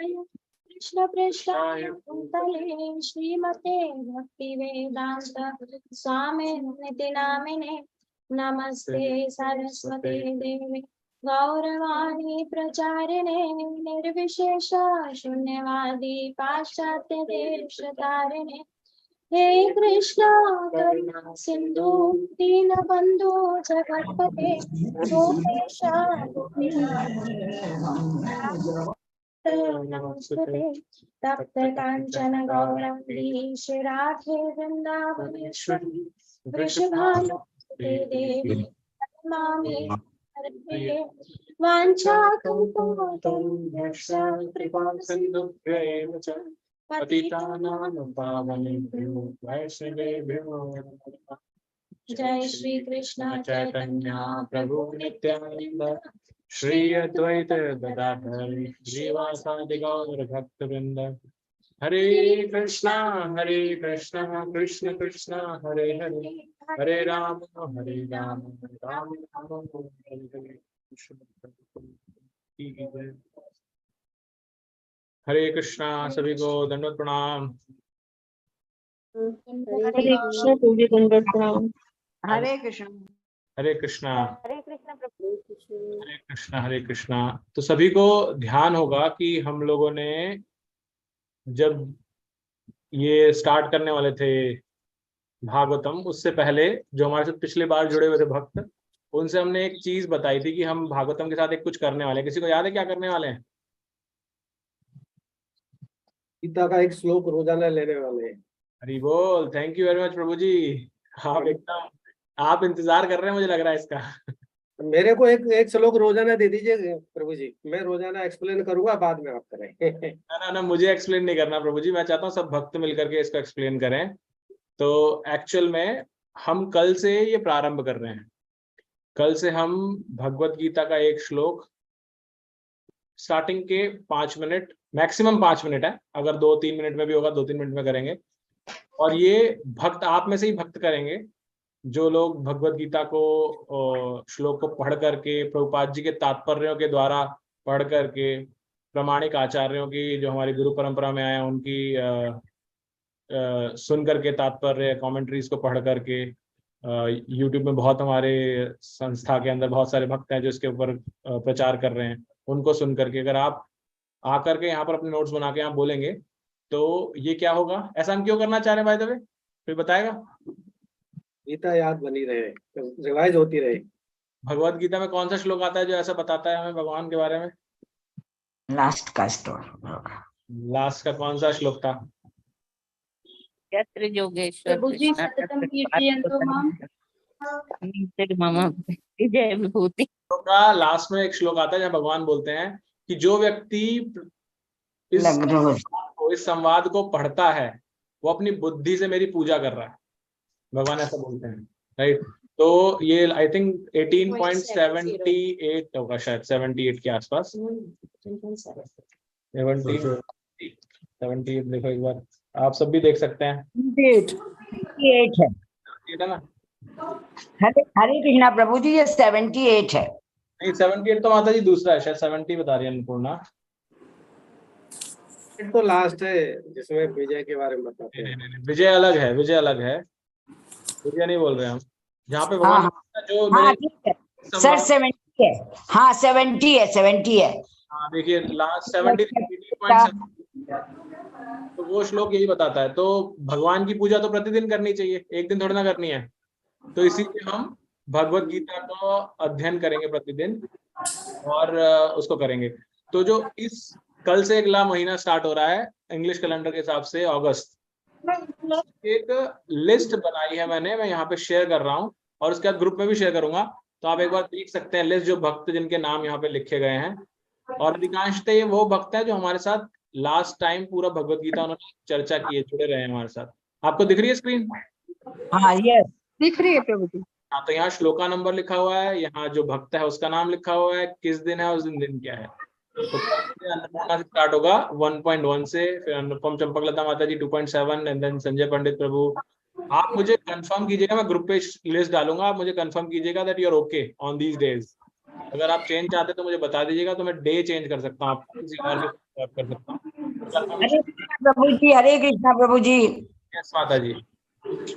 कृष्ण पृष्ठाय भूतले श्रीमते भक्ति वेदांत स्वामिनिति नामिने नमस्ते सरस्वते देवे गौरवाणी प्रचारिणे निर्विशेष शून्यवादी पाश्चात्य देशतारिणे हे कृष्ण करुणा सिंधु दीनबंधु जगत्पते गोपेश नमस्ते तप्त कांचन गौरंगी श्रीराधे वृंदावनेश्वरी वृषभानुसुते देवी नमामि हरे वाञ्छाकल्पतरुभ्यश्च कृपा सिन्धुभ्यैव च पतितानां पावनेभ्यो वैष्णवेभ्यो नमः। जय श्री कृष्ण चैतन्य प्रभु नित्यानंद श्री अद्वैत गदाधर श्रीवासादि गौर भक्तवृंद। हरे कृष्णा कृष्ण कृष्ण हरे हरे हरे राम राम राम हरे हरे। हरे कृष्णा, सभी को दंडवत प्रणाम। हरे कृष्ण पूज्य दंडवत प्रणाम। हरे कृष्ण हरे कृष्णा हरे कृष्ण प्रभु। हरे कृष्णा हरे कृष्णा। तो सभी को ध्यान होगा कि हम लोगों ने जब ये स्टार्ट करने वाले थे भागवतम, उससे पहले जो हमारे साथ पिछले बार जुड़े हुए थे भक्त, उनसे हमने एक चीज बताई थी कि हम भागवतम के साथ एक कुछ करने वाले हैं। किसी को याद है क्या करने वाले हैं? गीता का एक श्लोक रोजाना लेने वाले हैं। हरि बोल। थैंक यू वेरी मच प्रभु जी। आप एकदम आप इंतजार कर रहे हैं, मुझे लग रहा है इसका। मेरे को एक श्लोक रोजाना दे दीजिए प्रभु जी, मैं रोजाना एक्सप्लेन करूंगा, बाद में आप करें। ना, मुझे एक्सप्लेन नहीं करना प्रभु जी, मैं चाहता हूँ सब भक्त मिलकर के इसको एक्सप्लेन करें। तो एक्चुअल में हम कल से ये प्रारंभ कर रहे हैं। कल से हम भगवत गीता का एक श्लोक स्टार्टिंग के 5 मिनट, मैक्सिमम 5 मिनट है, अगर 2-3 मिनट में भी होगा 2-3 मिनट में करेंगे। और ये भक्त आप में से ही भक्त करेंगे, जो लोग भगवत गीता को श्लोक को पढ़ करके प्रभुपाद जी के तात्पर्यों के द्वारा पढ़ करके, प्रामाणिक आचार्यों की जो हमारी गुरु परंपरा में आए उनकी सुन करके तात्पर्य कमेंट्रीज को पढ़ करके, यूट्यूब में बहुत हमारे संस्था के अंदर बहुत सारे भक्त हैं जो इसके ऊपर प्रचार कर रहे हैं, उनको सुन करके अगर आप आकर के यहाँ पर अपने नोट्स बना के यहाँ बोलेंगे तो ये क्या होगा। ऐसा हम क्यों करना चाह रहे हैं भाई दवे, फिर बताएगा? गीता याद बनी रहे, रिवाइज होती रहे। भगवत गीता में कौन सा श्लोक आता है जो ऐसा बताता है हमें भगवान के बारे में? लास्ट का स्टोर। लास्ट का कौन सा श्लोक था? यत्र योगेश्वर प्रभु जी सततम कीर्तयन्तु माम मम विजय विभूति का लास्ट में एक श्लोक आता है जहाँ भगवान बोलते हैं कि जो व्यक्ति इस संवाद को पढ़ता है वो अपनी बुद्धि से मेरी पूजा कर रहा है, भगवान ऐसा बोलते हैं, राइट। तो ये आई थिंक 18.78 होगा, शायद 78 के आसपास, 78 देखो एक बार, आप सब भी देख सकते हैं। 78 है, ये था ना? हरे कृष्णा प्रभु जी, ये 78 है। नहीं, 78 तो माता जी दूसरा है, शायद 70 बता रही है अन्नपूर्णा। तो लास्ट है जिसमें विजय के बारे में बताते हैं। नहीं, विजय अलग है, विजय अलग है, विजय नहीं बोल रहे हम। जहाँ पे भगवान जो सर 70 है, हाँ 70 है, 70 है। हाँ देखिए लास्ट 70 तो वो श्लोक यही बताता है। तो भगवान की पूजा तो प्रतिदिन करनी चाहिए, एक दिन थोड़ी ना करनी है। तो इसीलिए हम भगवत गीता को अध्ययन करेंगे प्रतिदिन और उसको करेंगे। तो जो इस कल से अगला महीना स्टार्ट हो रहा है इंग्लिश कैलेंडर के हिसाब से, अगस्त, एक लिस्ट बनाई है मैंने, मैं यहाँ पे शेयर कर रहा हूँ और उसके बाद ग्रुप में भी शेयर करूंगा। तो आप एक बार देख सकते हैं लिस्ट, जो भक्त जिनके नाम यहाँ पे लिखे गए हैं। और अधिकांशतः ये वो भक्त हैं जो हमारे साथ लास्ट टाइम पूरा भगवत गीता उन्होंने चर्चा की है, जुड़े रहे हैं हमारे साथ। आपको दिख रही है स्क्रीन? हाँ ये दिख रही है प्रभु जी। हाँ, तो यहाँ श्लोका नंबर लिखा हुआ है, यहाँ जो भक्त है उसका नाम लिखा हुआ है, किस दिन है उस दिन क्या है। तो अन्नपूर्णा से स्टार्ट होगा 1.1 से, फिर अनुपम चंपकलता माता जी 2.7 एंड देन संजय पंडित प्रभु। आप मुझे कंफर्म कीजिएगा, मैं ग्रुप पे लिस्ट डालूंगा, आप मुझे कंफर्म कीजिएगा that you are okay on these days. अगर आप चेंज चाहते तो मुझे बता दीजिएगा, तो मैं डे चेंज कर सकता हूँ, आप किसी और एक्सेप्ट कर सकता हूँ। हरे कृष्णा प्रभु जी, हरे कृष्णा प्रभु जी। यस माता जी।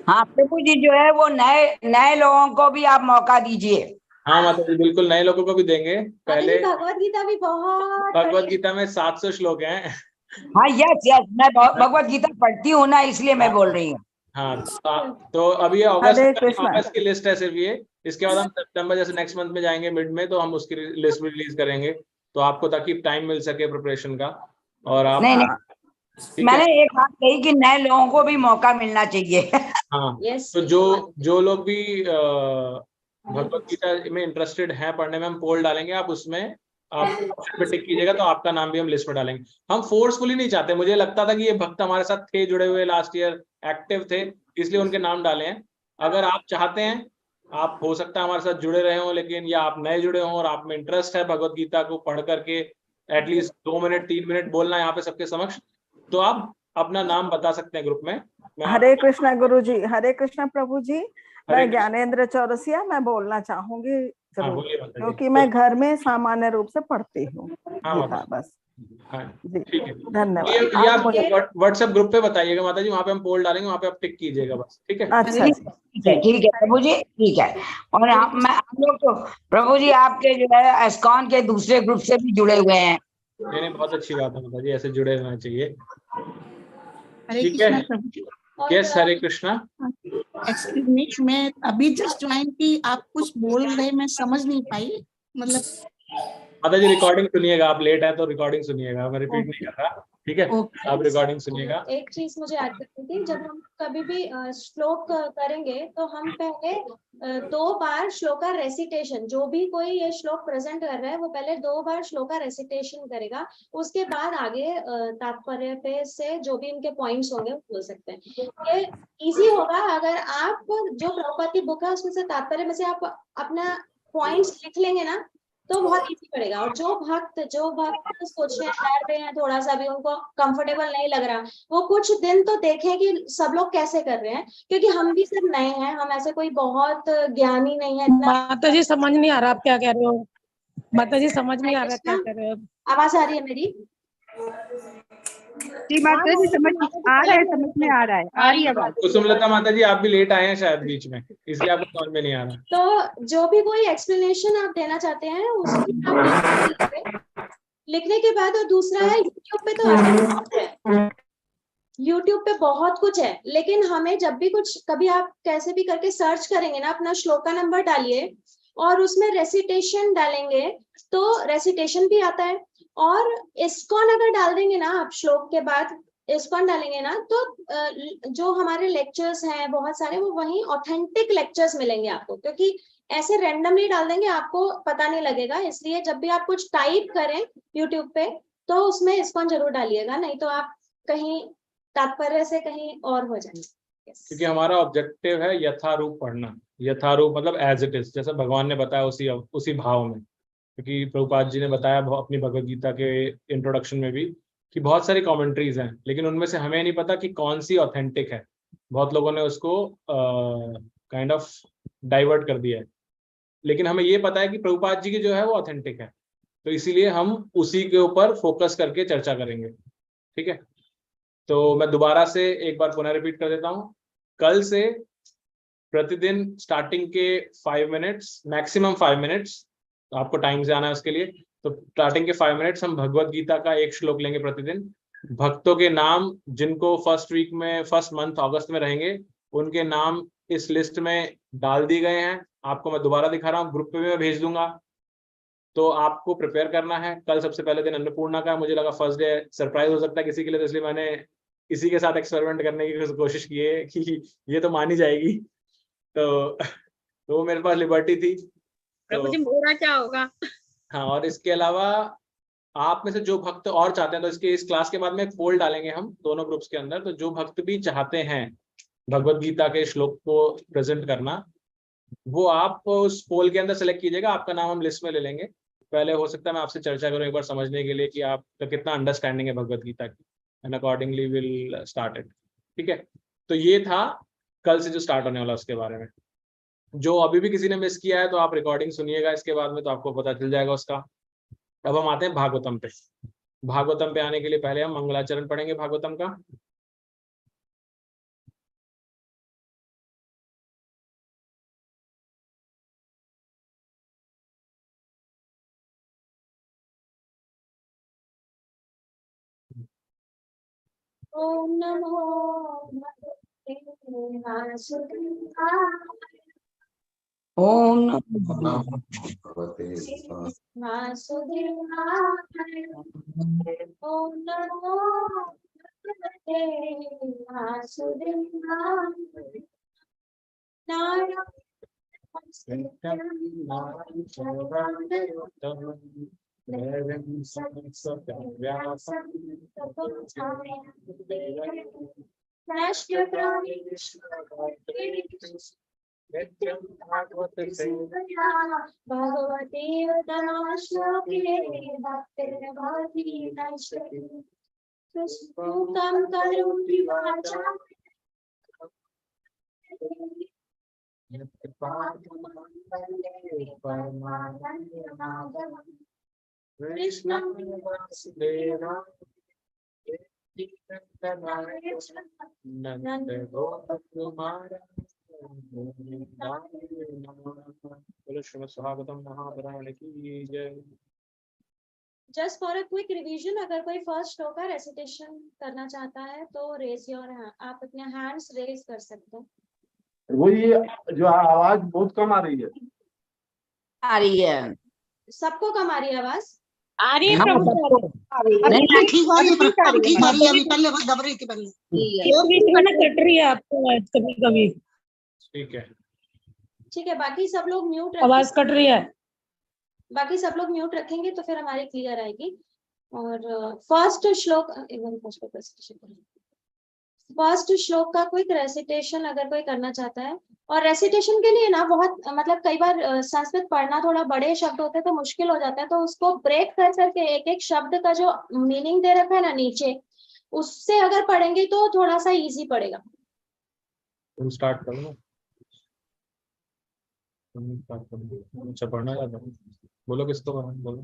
हाँ प्रभु जी, जो है वो नए नए लोगों को भी आप मौका दीजिए। हाँ माता जी, बिल्कुल नए लोगों को भी देंगे। पहले भगवत गीता भी बहुत भगवत गीता में 700 श्लोक हैं। हाँ यस यस, मैं भगवत गीता पढ़ती हूँ ना, इसलिए मैं बोल रही हूँ। हाँ, तो अभी ये अगस्त हरे तक कृष्णा। अगस्त की लिस्ट है सिर्फ ये। इसके बाद हम सितंबर जैसे नेक्स्ट मंथ में जाएंगे मिड में, तो हम उसकी लिस्ट भी रिलीज करेंगे, तो आपको ताकि टाइम मिल सके प्रिपरेशन का। और आप नहीं नहीं, ठीक है। मैंने एक बात कही कि नए लोगों को भी मौका मिलना चाहिए। हाँ, यस। तो जो लोग भी भगवत गीता में इंटरेस्टेड हैं पढ़ने में, हम पोल डालेंगे, आप उसमें आप ऑप्शन पे टिक कीजिएगा, तो आपका नाम भी हम लिस्ट में डालेंगे। हम फोर्सफुली नहीं चाहते, मुझे लगता था कि ये भक्त हमारे साथ थे, जुड़े हुए, लास्ट ईयर एक्टिव थे, इसलिए उनके नाम डाले हैं। अगर आप चाहते हैं, आप हो सकता है हमारे साथ जुड़े रहे हो, लेकिन या आप नए जुड़े हो और आप में इंटरेस्ट है भगवत गीता को पढ़ करके एटलीस्ट 2 मिनट 3 मिनट बोलना है यहाँ पे सबके समक्ष, तो आप अपना नाम बता सकते हैं ग्रुप में। हरे कृष्णा गुरु जी, हरे कृष्णा प्रभु जी। हरे मैं ज्ञानेंद्र चौरसिया, मैं बोलना चाहूंगी हाँ, जरूर, बोलिए माता जी। क्योंकि मैं घर में सामान्य रूप से पढ़ती हूँ हाँ गीता, माता बस हाँ, जी। ठीक है। धन्यवाद। ये आप आप मुझे व्हाट्सएप ग्रुप पे बताइएगा माता जी, वहाँ पे हम पोल डालेंगे, वहाँ पे आप टिक कीजिएगा बस, ठीक है। अच्छा जी, ठीक है प्रभु जी, ठीक है। और हम लोग तो प्रभु जी आपके जो है एस्कॉन के दूसरे ग्रुप से भी जुड़े हुए हैं। नहीं, बहुत अच्छी बात है माता जी, ऐसे जुड़े रहना चाहिए। हरे ठीक कृष्णा है। प्रभु जी। यस, हरे कृष्णा। एक्सक्यूज मी, मैं अभी जस्ट ज्वाइन की, आप कुछ बोल रहे मैं समझ नहीं पाई, मतलब माता जी रिकॉर्डिंग सुनिएगा, आप लेट है तो रिकॉर्डिंग सुनिएगा, मैं रिपीट नहीं कर रहा, ठीक है। ओके। आप रिकॉर्डिंग सुनिएगा। एक चीज मुझे याद करनी थी, जब हम कभी भी श्लोक करेंगे तो हम पहले 2 बार श्लोका रेसिटेशन, जो भी कोई ये श्लोक प्रेजेंट कर रहा है वो पहले 2 बार श्लोका रेसिटेशन करेगा, उसके बाद आगे तात्पर्य पे से जो भी इनके पॉइंट्स होंगे वो बोल सकते हैं। ये इजी होगा अगर आप जो प्रभुपाद की बुक है उसमें से तात्पर्य में से आप अपना पॉइंट्स लिख लेंगे ना, तो बहुत इजी पड़ेगा। और जो भक्त सोच रहे हैं, डर रहे हैं, थोड़ा सा भी उनको कंफर्टेबल नहीं लग रहा, वो कुछ दिन तो देखें कि सब लोग कैसे कर रहे हैं, क्योंकि हम भी सब नए हैं, हम ऐसे कोई बहुत ज्ञानी नहीं है। माता जी समझ नहीं आ रहा आप क्या कह रहे हो। माता जी समझ नहीं आ रहा क्या कह रहे हो। आवाज आ रही है मेरी? जी माता जी समझ आ रहा है, समझ में आ रहा है, आ रही है बात। कुसुमलता माता जी, आप भी लेट आए हैं शायद बीच में, इसलिए आपको समझ में नहीं आ रहा। तो जो भी कोई एक्सप्लेनेशन आप देना चाहते हैं उसमें आप लिखने के बाद, और दूसरा है यूट्यूब पे तो यूट्यूब पे बहुत कुछ है, लेकिन हमें जब भी कुछ कभी आप कैसे भी करके सर्च करेंगे ना, अपना श्लोका नंबर डालिए और उसमें रेसिटेशन डालेंगे तो रेसिटेशन भी आता है। और इस्कॉन अगर डाल देंगे ना आप, श्लोक के बाद इस्कॉन डालेंगे ना, तो जो हमारे लेक्चर्स हैं बहुत सारे, वो वहीं ऑथेंटिक लेक्चर्स मिलेंगे आपको, क्योंकि ऐसे रैंडमली डाल देंगे आपको पता नहीं लगेगा। इसलिए जब भी आप कुछ टाइप करें यूट्यूब पे तो उसमें इस्कॉन जरूर डालिएगा, नहीं तो आप कहीं तात्पर्य से कहीं और हो जाएंगे। क्योंकि हमारा ऑब्जेक्टिव है यथारूप पढ़ना, यथारूप मतलब एज इट इज, जैसे भगवान ने बताया उसी भाव में। क्योंकि प्रभुपाद जी ने बताया अपनी भगवद गीता के इंट्रोडक्शन में भी कि बहुत सारी कमेंट्रीज हैं, लेकिन उनमें से हमें नहीं पता कि कौन सी ऑथेंटिक है। बहुत लोगों ने उसको काइंड ऑफ डाइवर्ट कर दिया है, लेकिन हमें ये पता है कि प्रभुपाद जी की जो है वो ऑथेंटिक है, तो इसीलिए हम उसी के ऊपर फोकस करके चर्चा करेंगे, ठीक है। तो मैं दोबारा से एक बार पुनः रिपीट कर देता हूँ। कल से प्रतिदिन स्टार्टिंग के 5 मिनट्स, मैक्सिमम 5 मिनट्स, आपको टाइम से आना है उसके लिए, तो स्टार्टिंग के 5 मिनट्स हम भगवत गीता का एक श्लोक लेंगे प्रतिदिन। भक्तों के नाम जिनको फर्स्ट मंथ अगस्त में रहेंगे, उनके नाम इस लिस्ट में डाल दिए गए हैं। आपको मैं दोबारा दिखा रहा हूँ, ग्रुप पे भी मैं भेज दूंगा, तो आपको प्रिपेयर करना है। कल सबसे पहले दिन अन्नपूर्णा का, मुझे लगा फर्स्ट डे सरप्राइज हो सकता है किसी के लिए, तो इसलिए मैंने इसी के साथ एक्सपेरिमेंट करने की कोशिश की है कि ये तो मानी जाएगी, तो मेरे पास लिबर्टी थी। प्रभु जी मेरा क्या होगा। हाँ, और इसके अलावा आप में से जो भक्त और चाहते हैं, तो इस क्लास के बाद में एक पोल डालेंगे हम दोनों ग्रुप्स के अंदर, तो जो भक्त भी चाहते हैं भगवत गीता के श्लोक को प्रेजेंट करना, वो आप उस पोल के अंदर सेलेक्ट कीजिएगा, आपका नाम हम लिस्ट में ले लेंगे। पहले हो सकता है मैं आपसे चर्चा करूं एक बार समझने के लिए कि आपका कितना अंडरस्टैंडिंग है भगवत गीता की, and accordingly will start it, ठीक है। तो ये था कल से जो स्टार्ट होने वाला उसके बारे में। जो अभी भी किसी ने मिस किया है तो आप रिकॉर्डिंग सुनिएगा इसके बाद में, तो आपको पता चल जाएगा उसका। अब हम आते हैं भागवतम पे। भागवतम पे आने के लिए पहले हम मंगलाचरण पढ़ेंगे भागवतम का। ओम नमो भगवते वासुदेवाय। ओम वासुदेवाय। ओम नमो भगवते वासुदेवाय। नारायण भगवती श्लोके भक्तिर्भवति नश्यति सुष्ठुकं करोति वाचां कृष्णं वासुदेवं स्वागतम महापुराण की जय। Just for a quick revision, अगर कोई फर्स्ट श्लोक का रेसिटेशन करना चाहता है तो रेज योर हैंड, आप अपने हैंड्स रेज कर सकते हैं। वो ये जो आवाज बहुत कम आ रही है। आ रही है, सबको कम आ रही है आवाज? आ रही है हाँ, प्रभु सबको। अभी नहीं, ठीक आ रही है, ठीक आ रही है, ठीक आ रही है, अभी पहले दब रही थी पहले। बीच में ना कट रही है आपको आवाज कभी कभी, ठीक है, ठीक है, बाकी सब लोग म्यूट आवाज कट रही है। बाकी सब लोग म्यूट रखेंगे तो फिर हमारी क्लियर आएगी। और फर्स्ट श्लोक का क्विक रेसिटेशन अगर कोई करना चाहता है, और रेसिटेशन के लिए ना बहुत मतलब कई बार संस्कृत पढ़ना थोड़ा बड़े शब्द होते हैं तो मुश्किल हो जाता है, तो उसको ब्रेक कर करके एक एक शब्द का जो मीनिंग दे रखा है ना नीचे, उससे अगर पढ़ेंगे तो थोड़ा सा इजी पड़ेगा। तुम स्टार्ट करो ना, तुम स्टार्ट करो। अच्छा पढ़ना चाहता हूँ, बोलो किसको पढ़ना, बोलो।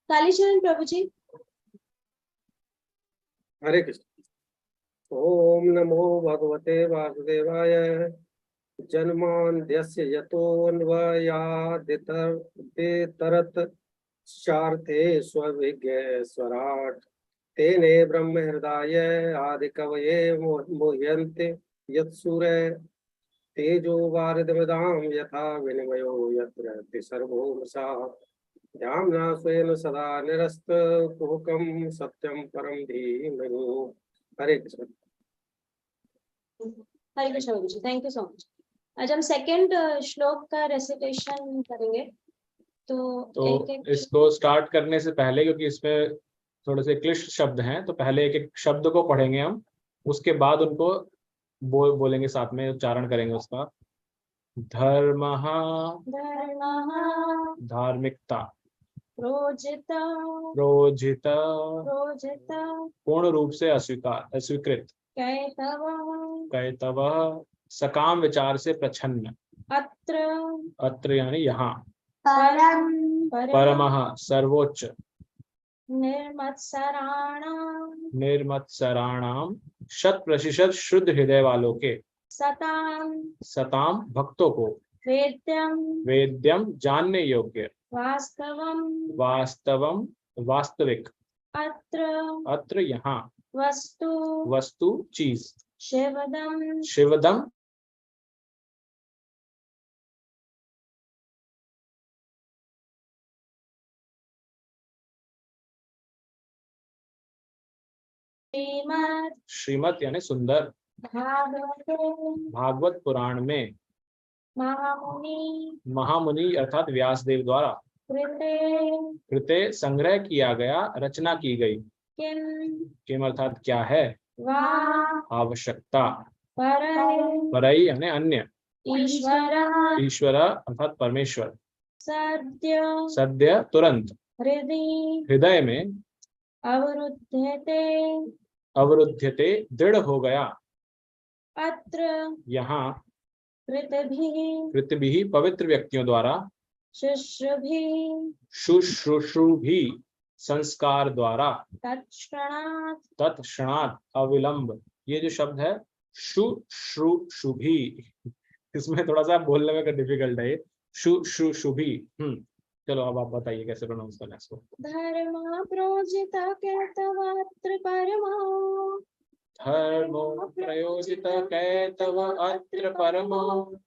कालीचरण प्रभु जी। हरे कृष्ण। ओम नमो भगवते वासुदेवाय। जन्माद्यस्य यतोऽन्वयादितरतश्चार्थे स्वविज्ञस्वराट् तेने ब्रह्म हृदय आदिकवये मुह्यन्ते यत्सूरय तेजो वारिदमिदां यथा विनिमयो यत्र तिसर्गो मृषा ध्याम्ना स्वेन सदा निरस्तकुहकं सत्यं परं धीमहि। हरे कृष्ण। हरे कृष्ण प्रभु जी, थैंक यू सो मच। आज हम सेकंड श्लोक का रेसिटेशन करेंगे, तो एक इसको स्टार्ट करने से पहले, क्योंकि इसमें थोड़े से क्लिष्ट शब्द हैं, तो पहले एक एक शब्द को पढ़ेंगे हम, उसके बाद उनको बोलेंगे, साथ में उच्चारण करेंगे उसका। धर्मः, धार्मिकता, प्रोजित, पूर्ण रूप से अस्वीकृत, कैतवः, सकाम विचार से प्रच्छन्न, अत्र यानी यहाँ, परमः, सर्वोच्च, निर्मत्सराणाम, 100% शुद्ध हृदय वालों के, सताम, भक्तों को, वेद्यम, जानने योग्य, वास्तवम, वास्तविक, अत्र यहाँ, वस्तु, चीज, शिवदम, श्रीमत यानी सुंदर, भागवत पुराण में, महामुनि अर्थात व्यासदेव द्वारा, कृते, संग्रह किया गया, रचना की गई, किम अर्थात क्या है, आवश्यकता, परई यानी अन्य, ईश्वर अर्थात परमेश्वर, सद्य तुरंत, हृदय में, अवरुध्यते दृढ़ हो गया, अत्र यहाँ, कृतभिः पवित्र व्यक्तियों द्वारा, शुश्रूषुभिः संस्कार द्वारा, तत्क्षणात् तत्क्षणात्, अविलंब। ये जो शब्द है शु श्रु शुभी, इसमें थोड़ा सा बोलने में डिफिकल्ट है ये, शु श्रु शुभी। चलो अब आप बताइए कैसे प्रोनाउंस करना है इसको। धर्म प्रोजित कैतवत्र परमो, धर्मो प्रयोजित कैतव अत्र परमो,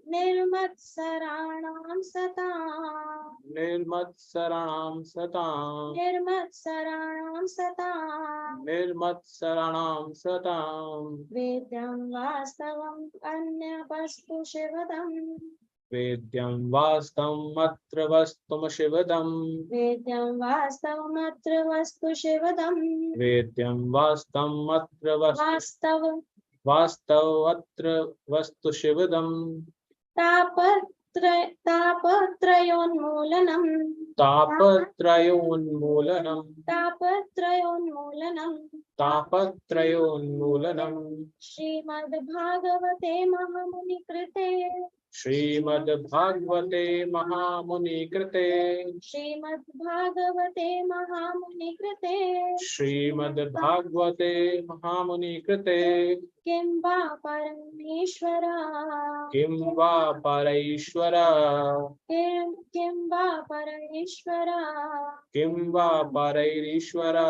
निर्मत्सराणां सतां, निर्मत्सराणां सतां, निर्मत्सराणां सतां, निर्मत्सराणां सतां, वेद्यं वास्तवम् अन्य वस्तु शिवदम्, वेद्यं वास्तवमत्र वस्तुम शिवदम्, वेद्यं वास्तवमत्र वस्तु शिवदम्, वेद्यं वास्तवमत्र वास्तव वास्तवत्र वस्तु शिवदम्, तापत्रयोन्मूलनम्, तापत्रयोन्मूलनम्, तापत्रयोन्मूलनम्, तापत्रयोन्मूलनम्। श्रीमद्भागवते महामुनिकृते, श्रीमद्भागवते महामुनिकृते, श्रीमद्भागवते महामुनिकृते, श्रीमद्भागवते महामुनिकृते, किं वा परमेश्वरा, किं वा परैश्वरा, किं वा परमेश्वरा, किं वा परैरीश्वरा,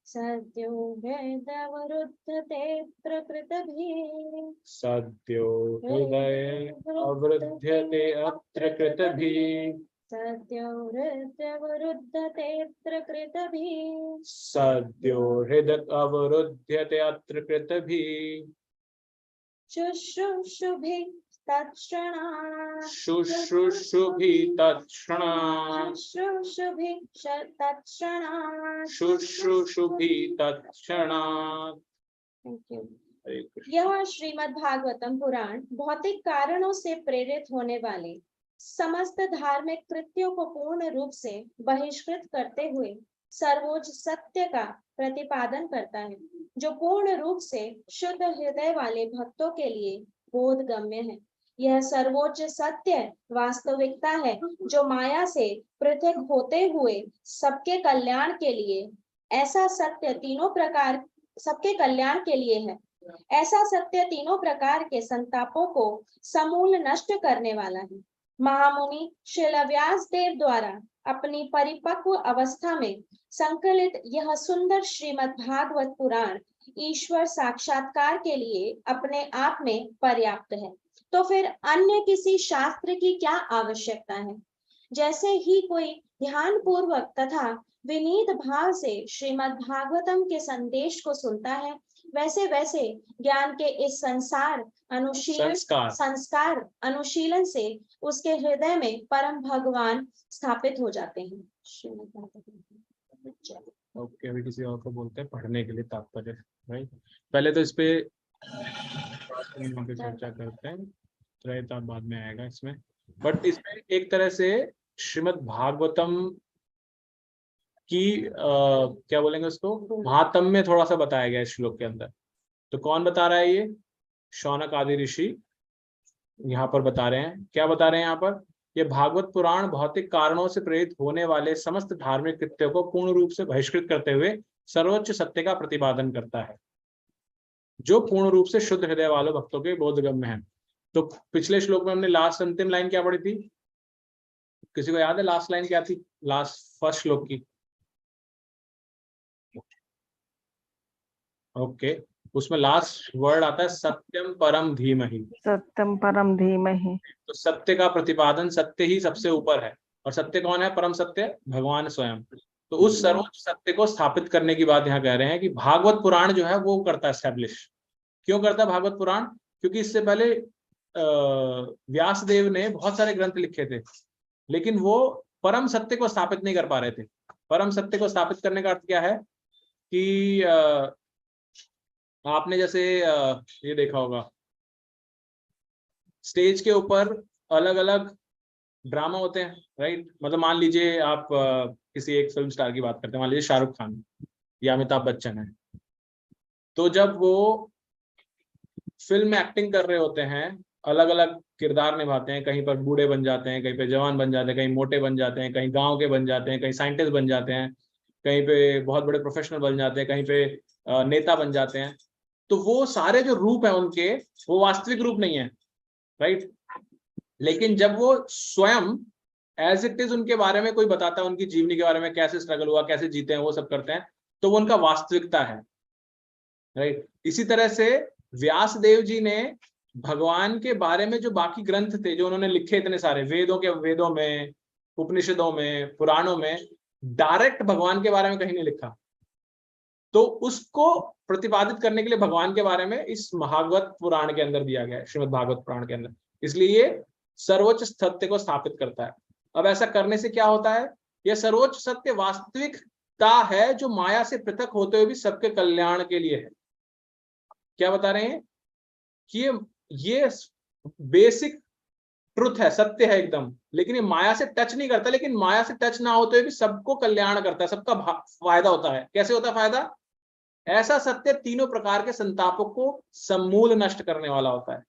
सद्यो वेदवरुद्धते प्रकृतभिः, सद्यो हृदये अवरुध्यते अत्र कृतभिः, सद्यो हृदयवरुद्धते प्रकृतभिः, सद्यो हृदय अवरुध्यते अत्र कृतभिः, शुश्रूषुभिः तत्क्षणात्, शुश्रूषुभिः तत्क्षणात्, शुश्रूषुभिः तत्क्षणात्। शुश्रूषुभिः तत्क्षणात्। Thank you. हरे कृष्ण। यह श्रीमद् भागवतम पुराण भौतिक कारणों से प्रेरित होने वाले समस्त धार्मिक कृत्यों को पूर्ण रूप से बहिष्कृत करते हुए सर्वोच्च सत्य का प्रतिपादन करता है, जो पूर्ण रूप से शुद्ध हृदय वाले भक्तों के लिए बोधगम्य है। यह सर्वोच्च सत्य वास्तविकता है जो माया से पृथक होते हुए सबके कल्याण के लिए, ऐसा सत्य तीनों प्रकार सबके कल्याण के लिए है। ऐसा सत्य तीनों प्रकार के संतापों को समूल नष्ट करने वाला है। महामुनि श्रील व्यास देव द्वारा अपनी परिपक्व अवस्था में संकलित यह सुंदर श्रीमद् भागवत पुराण ईश्वर साक्षात्कार के लिए अपने आप में पर्याप्त है। तो फिर अन्य किसी शास्त्र की क्या आवश्यकता है? जैसे ही कोई ध्यान पूर्वक तथा विनीत भाव से श्रीमद् भागवतम के संदेश को सुनता है, वैसे वैसे ज्ञान के इस संस्कार अनुशीलन से उसके हृदय में परम भगवान स्थापित हो जाते हैं। ओके, अभी किसी और को बोलते हैं पढ़ने के लिए तात्पर्य, राइट। पहले तो इस पे चर्चा करते हैं, त्रैता बाद में आएगा इसमें। बट इसमें एक तरह से श्रीमद् भागवतम की क्या बोलेंगे उसको, महात्म्य थोड़ा सा बताया गया है श्लोक के अंदर। तो कौन बता रहा है? ये शौनक आदि ऋषि यहाँ पर बता रहे हैं। क्या बता रहे हैं यहाँ पर? ये भागवत पुराण भौतिक कारणों से प्रेरित होने वाले समस्त धार्मिक कृत्यों को पूर्ण रूप से बहिष्कृत करते हुए सर्वोच्च सत्य का प्रतिपादन करता है, जो पूर्ण रूप से शुद्ध हृदय वालों भक्तों के बोधगम्य है। तो पिछले श्लोक में हमने लास्ट अंतिम लाइन क्या पढ़ी थी? किसी को याद है लास्ट लाइन क्या थी? लास्ट फर्स्ट श्लोक की। ओके, उसमें लास्ट वर्ड आता है सत्यम परम धीमहि। सत्यम परम धीमहि। तो सत्य का प्रतिपादन, सत्य ही सबसे ऊपर है। और सत्य कौन है? परम सत्य भगवान स्वयं। तो उस सर्वोच्च सत्य को स्थापित करने की बात यहाँ कह रहे हैं कि भागवत पुराण जो है वो करता है एस्टेब्लिश। क्यों करता है भागवत पुराण? क्योंकि इससे पहले व्यासदेव ने बहुत सारे ग्रंथ लिखे थे, लेकिन वो परम सत्य को स्थापित नहीं कर पा रहे थे। परम सत्य को स्थापित करने का अर्थ क्या है कि आपने जैसे ये देखा होगा, स्टेज के ऊपर अलग अलग ड्रामा होते हैं, राइट। मतलब मान लीजिए आप किसी एक फिल्म स्टार की बात करते हैं, मान लीजिए शाहरुख खान या अमिताभ बच्चन है। तो जब वो फिल्म में एक्टिंग कर रहे होते हैं अलग अलग किरदार निभाते हैं, कहीं पर बूढ़े बन जाते हैं, कहीं पे जवान बन जाते हैं, कहीं मोटे बन जाते हैं, कहीं गांव के बन जाते हैं, कहीं साइंटिस्ट बन जाते हैं, कहीं पे बहुत बड़े प्रोफेशनल बन जाते हैं, कहीं पे नेता बन जाते हैं। तो वो सारे जो रूप हैं उनके, वो वास्तविक रूप नहीं है, राइट। लेकिन जब वो स्वयं एज इट इज उनके बारे में कोई बताता है, उनकी जीवनी के बारे में, कैसे स्ट्रगल हुआ, कैसे जीते हैं, वो सब करते हैं, तो वो उनका वास्तविकता है, राइट। इसी तरह से व्यास देव जी ने भगवान के बारे में जो बाकी ग्रंथ थे जो उन्होंने लिखे, इतने सारे वेदों में, उपनिषदों में, पुराणों में, डायरेक्ट भगवान के बारे में कहीं नहीं लिखा। तो उसको प्रतिपादित करने के लिए भगवान के बारे में इस भागवत पुराण के अंदर दिया गया है, श्रीमद् भागवत पुराण के अंदर। इसलिए ये सर्वोच्च सत्य को स्थापित करता है। अब ऐसा करने से क्या होता है, यह सर्वोच्च सत्य वास्तविकता है जो माया से पृथक होते हुए भी सबके कल्याण के लिए है। क्या बता रहे हैं कि ये बेसिक ट्रुथ है, सत्य है एकदम, लेकिन ये माया से टच नहीं करता, लेकिन माया से टच ना होते हुए भी सबको कल्याण करता है, सबका फायदा होता है। कैसे होता है फायदा? ऐसा सत्य तीनों प्रकार के संतापों को समूल नष्ट करने वाला होता है।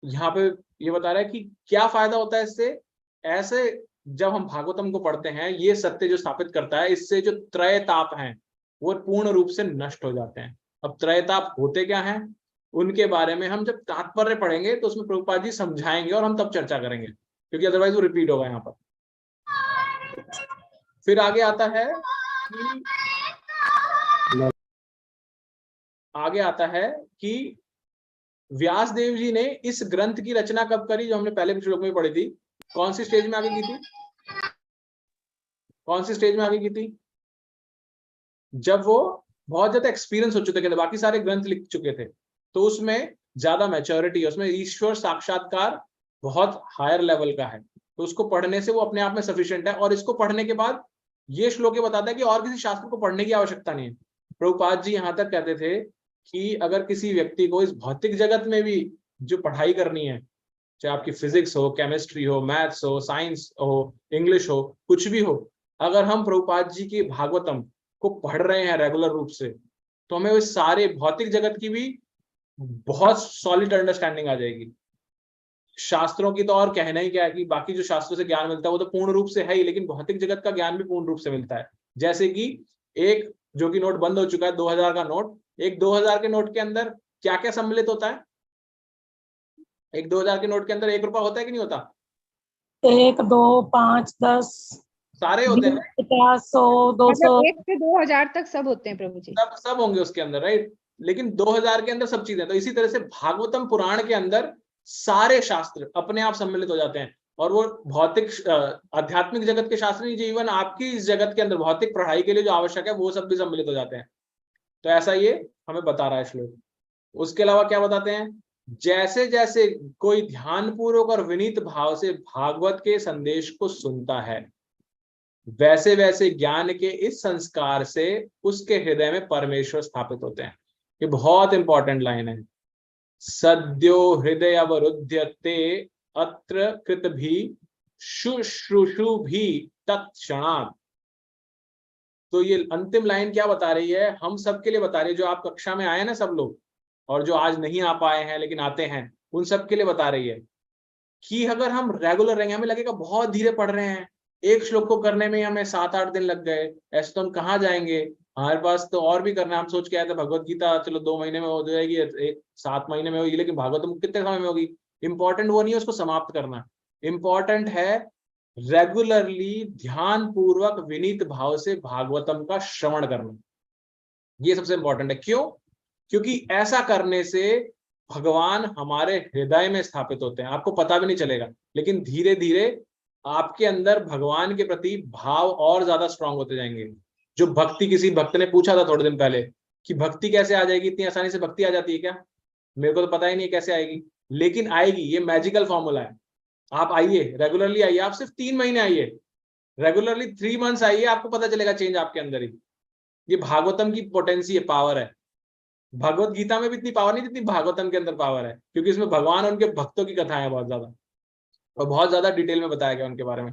यहाँ पे ये बता रहा है कि क्या फायदा होता है इससे। ऐसे जब हम भागवतम को पढ़ते हैं, ये सत्य जो स्थापित करता है, इससे जो त्रय ताप हैं वो पूर्ण रूप से नष्ट हो जाते हैं। अब त्रय ताप होते क्या हैं, उनके बारे में हम जब तात्पर्य पढ़ेंगे तो उसमें प्रभुपाद जी समझाएंगे और हम तब चर्चा करेंगे, क्योंकि अदरवाइज वो रिपीट होगा यहाँ पर। फिर आगे आता है कि व्यास देव जी ने इस ग्रंथ की रचना कब करी, जो हमने पहले भी श्लोक में पढ़ी थी। कौन सी स्टेज में आगे की थी? कौन सी स्टेज में आगे की थी? जब वो बहुत ज्यादा एक्सपीरियंस हो चुके थे, बाकी सारे ग्रंथ लिख चुके थे, तो उसमें ज्यादा मैच्योरिटी है, उसमें ईश्वर साक्षात्कार बहुत हायर लेवल का है, तो उसको पढ़ने से वो अपने आप में सफिशिएंट है। और इसको पढ़ने के बाद ये श्लोक ये बताता है कि और किसी शास्त्र को पढ़ने की आवश्यकता नहीं है। प्रभुपाद जी यहाँ तक कहते थे कि अगर किसी व्यक्ति को इस भौतिक जगत में भी जो पढ़ाई करनी है, चाहे आपकी फिजिक्स हो, केमिस्ट्री हो, मैथ्स हो, साइंस हो, इंग्लिश हो, कुछ भी हो, अगर हम प्रभुपाद जी की भागवतम को पढ़ रहे हैं रेगुलर रूप से, तो हमें इस सारे भौतिक जगत की भी बहुत सॉलिड अंडरस्टैंडिंग आ जाएगी। शास्त्रों की तो और कहना ही क्या है कि बाकी जो शास्त्रों से ज्ञान मिलता है वो तो पूर्ण रूप से है ही, लेकिन भौतिक जगत का ज्ञान भी पूर्ण रूप से मिलता है। जैसे कि एक जो कि नोट बंद हो चुका है, 2000 का नोट, एक 2000 के नोट के अंदर क्या क्या सम्मिलित होता है? एक 2000 के नोट के अंदर 1 रुपया होता है कि नहीं होता? 1, 2, 5, 10 सारे होते हैं, 50, 100, 200 मतलब 1 से 2000 तक सब होते हैं प्रभु जी। सब होंगे उसके अंदर, राइट। लेकिन 2000 के अंदर सब चीजें। तो इसी तरह से भागवतम पुराण के अंदर सारे शास्त्र अपने आप सम्मिलित हो जाते हैं, और वो भौतिक आध्यात्मिक जगत के शास्त्र नहीं, जीवन आपकी इस जगत के अंदर भौतिक पढ़ाई के लिए जो आवश्यक है वो सब भी सम्मिलित हो जाते हैं। तो ऐसा ये हमें बता रहा है श्लोक। उसके अलावा क्या बताते हैं? जैसे जैसे कोई ध्यानपूर्वक और विनीत भाव से भागवत के संदेश को सुनता है, वैसे वैसे ज्ञान के इस संस्कार से उसके हृदय में परमेश्वर स्थापित होते हैं। ये बहुत इंपॉर्टेंट लाइन है। सद्यो हृदय अवरुध्यते अत्र कृत भी शुश्रूषु भी तत्क्षणात्। तो ये अंतिम लाइन क्या बता रही है? हम सबके लिए बता रही है, जो आप कक्षा में आए ना सब लोग, और जो आज नहीं आ पाए हैं लेकिन आते हैं, उन सब के लिए बता रही है कि अगर हम रेगुलर रहेंगे, हमें लगेगा बहुत धीरे पढ़ रहे हैं, एक श्लोक को करने में हमें 7-8 दिन लग गए, ऐसे तो हम कहाँ जाएंगे, हमारे पास तो और भी करना है। हम सोच के आए थे भगवत गीता चलो 2 महीने में हो जाएगी, 7 महीने में होगी, लेकिन भागवतम कितने समय में होगी? इंपॉर्टेंट वो नहीं है उसको समाप्त करना, इंपॉर्टेंट है रेगुलरली ध्यान पूर्वक विनीत भाव से भागवतम का श्रवण करना। ये सबसे इंपॉर्टेंट है। क्यों? क्योंकि ऐसा करने से भगवान हमारे हृदय में स्थापित होते हैं, आपको पता भी नहीं चलेगा, लेकिन धीरे धीरे आपके अंदर भगवान के प्रति भाव और ज्यादा स्ट्रांग होते जाएंगे। जो भक्ति, किसी भक्त ने पूछा था थोड़े दिन पहले कि भक्ति कैसे आ जाएगी, इतनी आसानी से भक्ति आ जाती है क्या? मेरे को तो पता ही नहीं कैसे आएगी, लेकिन आएगी। ये मैजिकल फॉर्मूला है। आप आइए, रेगुलरली आइए, आप सिर्फ 3 महीने आइए, रेगुलरली 3 मंथ्स आइए, आपको पता चलेगा चेंज आपके अंदर ही। ये भागवतम की पोटेंसी है, पावर है। भगवत गीता में भी इतनी पावर नहीं जितनी भागवतम के अंदर पावर है, क्योंकि इसमें भगवान और उनके भक्तों की कथाएं हैं बहुत ज्यादा, और बहुत ज्यादा डिटेल में बताया गया उनके बारे में।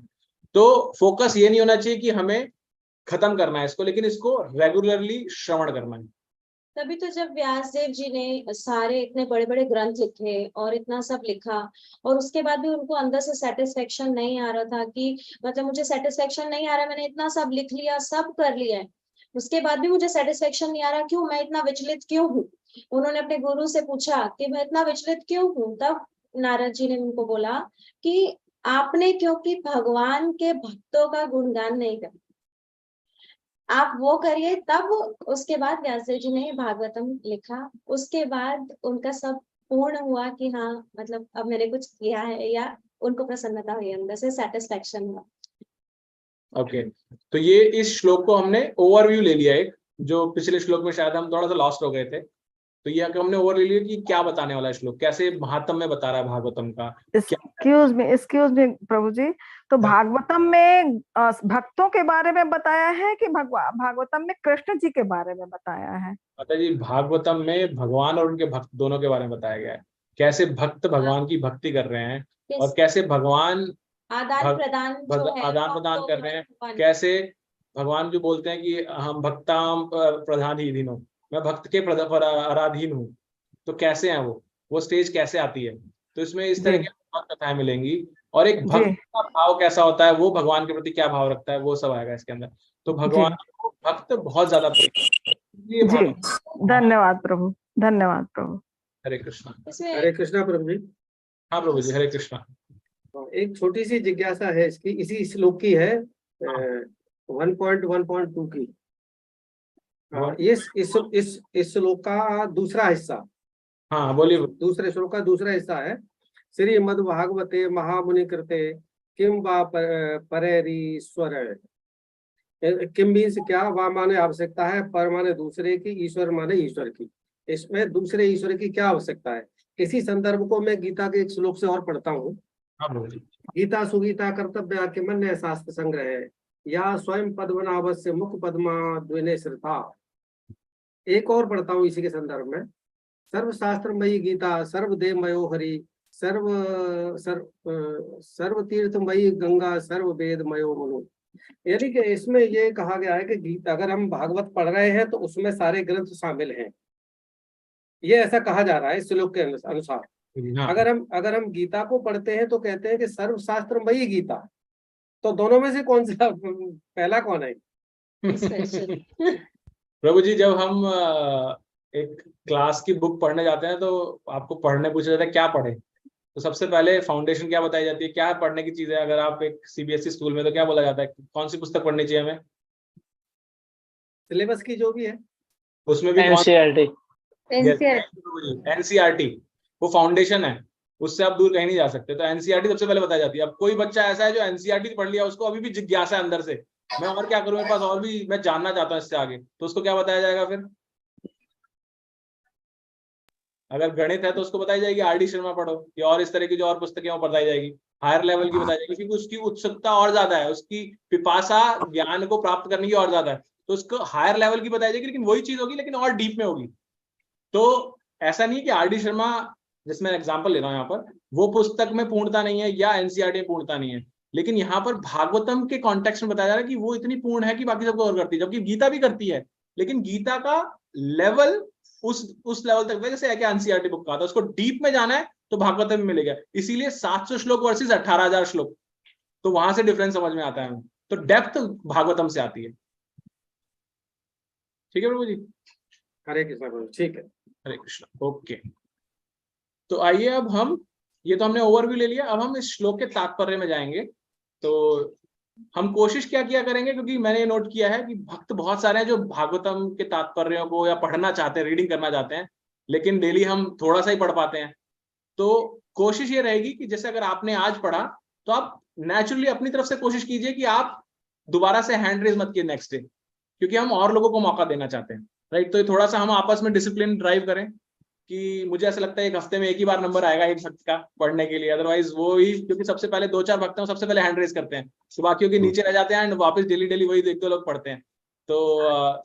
तो फोकस ये नहीं होना चाहिए कि हमें खत्म करना है इसको, लेकिन इसको रेगुलरली श्रवण करना है। तभी तो जब व्यासदेव जी ने सारे इतने बड़े बड़े ग्रंथ लिखे और इतना सब लिखा, और उसके बाद भी उनको अंदर से सेटिस्फेक्शन नहीं आ रहा था कि मतलब मुझे सेटिस्फेक्शन नहीं आ रहा, मैंने इतना सब लिख लिया, सब कर लिया है, उसके बाद भी मुझे सेटिस्फेक्शन नहीं आ रहा, क्यों, मैं इतना विचलित क्यों हूँ। उन्होंने अपने गुरु से पूछा कि मैं इतना विचलित क्यों हूँ। तब नारद जी ने उनको बोला कि आपने क्योंकि भगवान के भक्तों का गुणगान नहीं कर, आप वो करिए। तब उसके बाद व्यासदेव जी ने भागवतम लिखा। उसके बाद उनका सब पूर्ण हुआ कि हाँ मतलब अब मैंने कुछ किया है, या उनको प्रसन्नता हुई, अंदर से सेटिस्फेक्शन हुआ। ओके, तो ये इस श्लोक को हमने ओवरव्यू ले लिया एक, जो पिछले श्लोक में शायद हम थोड़ा सा लॉस्ट हो गए थे, तो ये हमने ओवर ले लिया कि क्या बताने वाला है श्लोक, कैसे महात्म में बता रहा है भागवतम का। एक्सक्यूज मी प्रभु जी, तो भागवतम में भक्तों के बारे में बताया है कि भागवतम में कृष्ण जी के बारे में बताया है? माता जी, भागवतम में भगवान और उनके भक्त दोनों के बारे में बताया गया है, कैसे भक्त भगवान की भक्ति कर रहे हैं और कैसे भगवान आदान प्रदान जो है, आदान प्रदान कर रहे हैं, कैसे भगवान जो बोलते हैं कि हम भक्ताम प्रधान ही धीनो, मैं भक्त के आराधीन हूँ, तो कैसे हैं वो स्टेज कैसे आती है। तो इसमें इस तरह की बहुत कथाएं मिलेंगी, और एक भक्त का भाव कैसा होता है, वो भगवान के प्रति क्या भाव रखता है, वो सब आएगा इसके अंदर। तो भगवान को भक्त बहुत ज्यादा जी, धन्यवाद प्रभु, धन्यवाद प्रभु। हरे कृष्णा। हरे कृष्णा प्रभु जी। हाँ प्रभु जी, हरे कृष्णा। एक छोटी सी जिज्ञासा है इसकी, इसी श्लोक की है 1.1.2 की। इस श्लोक का दूसरा हिस्सा, हाँ बोलिए। दूसरे श्लोक का दूसरा हिस्सा है, श्रीमद् भागवते महामुनि कृते किम वा परेरीश्वर। किम मीन्स क्या, वा माने आवश्यकता है, पर माने दूसरे की, ईश्वर माने ईश्वर की। इसमें दूसरे ईश्वर की क्या आवश्यकता है। इसी संदर्भ को मैं गीता के एक श्लोक से और पढ़ता हूँ। गीता सुगीता कर्तव्य किमन्य शास्त्र संग्रह है, या स्वयं पद्मनाभस्य मुख पद्मा द्विने श्रुता। एक और पढ़ता हूँ इसी के संदर्भ में, सर्वशास्त्रमयी गीता सर्वदेवमयो हरि, सर्वतीर्थमयी गंगा सर्ववेदमयो मनु। यानी कि इसमें ये कहा गया है कि गीता अगर हम भागवत पढ़ रहे हैं तो उसमें सारे ग्रंथ शामिल हैं, ये ऐसा कहा जा रहा है इस श्लोक के अनुसार। अगर हम गीता को पढ़ते हैं तो कहते हैं कि सर्वशास्त्रमयी गीता, तो दोनों में से कौन सा पहला कौन है? प्रभु जी, जब हम एक क्लास की बुक पढ़ने जाते हैं तो आपको पढ़ने पूछा जाता है क्या पढ़े, तो सबसे पहले फाउंडेशन क्या बताई जाती है, क्या पढ़ने की चीज है। अगर आप एक सीबीएसई स्कूल में तो क्या बोला जाता है, कौन सी पुस्तक पढ़नी चाहिए हमें, सिलेबस की जो भी है, उसमें भी एनसीईआरटी वो फाउंडेशन है, उससे आप दूर कहीं नहीं जा सकते। तो एनसीईआरटी सबसे पहले बताई जाती है। अब कोई बच्चा ऐसा है जो एनसीईआरटी पढ़ लिया, उसको अभी भी जिज्ञासा है अंदर से, मैं और क्या करूं, मेरे पास और भी मैं जानना चाहता हूं इससे आगे, तो उसको क्या बताया जाएगा फिर। अगर गणित है तो उसको बताई जाएगी आरडी शर्मा पढ़ो, या और इस तरह की जो और पुस्तकें वो बताई जाएगी, हायर लेवल की बताई जाएगी, क्योंकि उसकी उत्सुकता और ज्यादा है, उसकी पिपासा ज्ञान को प्राप्त करने की और ज्यादा है, तो उसको हायर लेवल की बताई जाएगी, लेकिन वही चीज होगी लेकिन और डीप में होगी। तो ऐसा नहीं है कि आरडी शर्मा, जिसमें एग्जाम्पल ले रहा हूं यहाँ पर, वो पुस्तक में पूर्णता नहीं है या एनसीईआरटी में पूर्णता नहीं है, लेकिन यहाँ पर भागवतम के कॉन्टेक्स्ट में बताया जा रहा है कि वो इतनी पूर्ण है कि बाकी सबको और करती है, जबकि गीता भी करती है, लेकिन गीता का लेवल उस लेवल तक है जैसे एनसीईआरटी बुक का था। उसको डीप में जाना है तो भागवतम में मिलेगा, इसीलिए 700 श्लोक वर्सेस 18,000 श्लोक, तो वहां से डिफरेंस समझ में आता है। तो डेप्थ भागवतम से आती है। ठीक है प्रभु जी, हरे कृष्ण। ठीक है, हरे कृष्ण। ओके, तो आइए अब हम, ये तो हमने ओवरव्यू ले लिया, अब हम इस श्लोक के तात्पर्य में जाएंगे। तो हम कोशिश क्या किया करेंगे, क्योंकि मैंने ये नोट किया है कि भक्त बहुत सारे हैं जो भागवतम के तात्पर्यों को या पढ़ना चाहते हैं, रीडिंग करना चाहते हैं, लेकिन डेली हम थोड़ा सा ही पढ़ पाते हैं। तो कोशिश ये रहेगी कि जैसे अगर आपने आज पढ़ा तो आप नेचुरली अपनी तरफ से कोशिश कीजिए कि आप दोबारा से हैंड रेज मत कीजिए नेक्स्ट डे, क्योंकि हम और लोगों को मौका देना चाहते हैं, राइट। तो थोड़ा सा हम आपस में डिसिप्लिन ड्राइव करें कि मुझे ऐसा लगता है एक हफ्ते में एक ही बार नंबर आएगा एक भक्त का पढ़ने के लिए, अदरवाइज वो ही, क्योंकि सबसे पहले 2-4 भक्त हैं सबसे पहले हैंड रेज करते हैं, तो बाकियों के नीचे रह जाते हैं एंड वापस डेली वही 1-2 लोग पढ़ते हैं। तो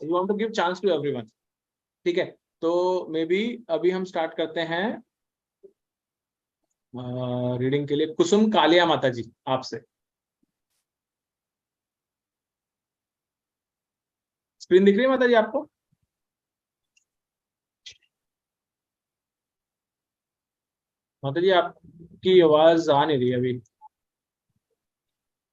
you want to give chance to everyone, ठीक है। तो मे बी अभी हम स्टार्ट करते हैं रीडिंग के लिए। कुसुम कालिया माता जी, आपसे स्क्रीन दिख रही है माता जी आपको? माता जी आपकी आवाज आ नहीं रही अभी।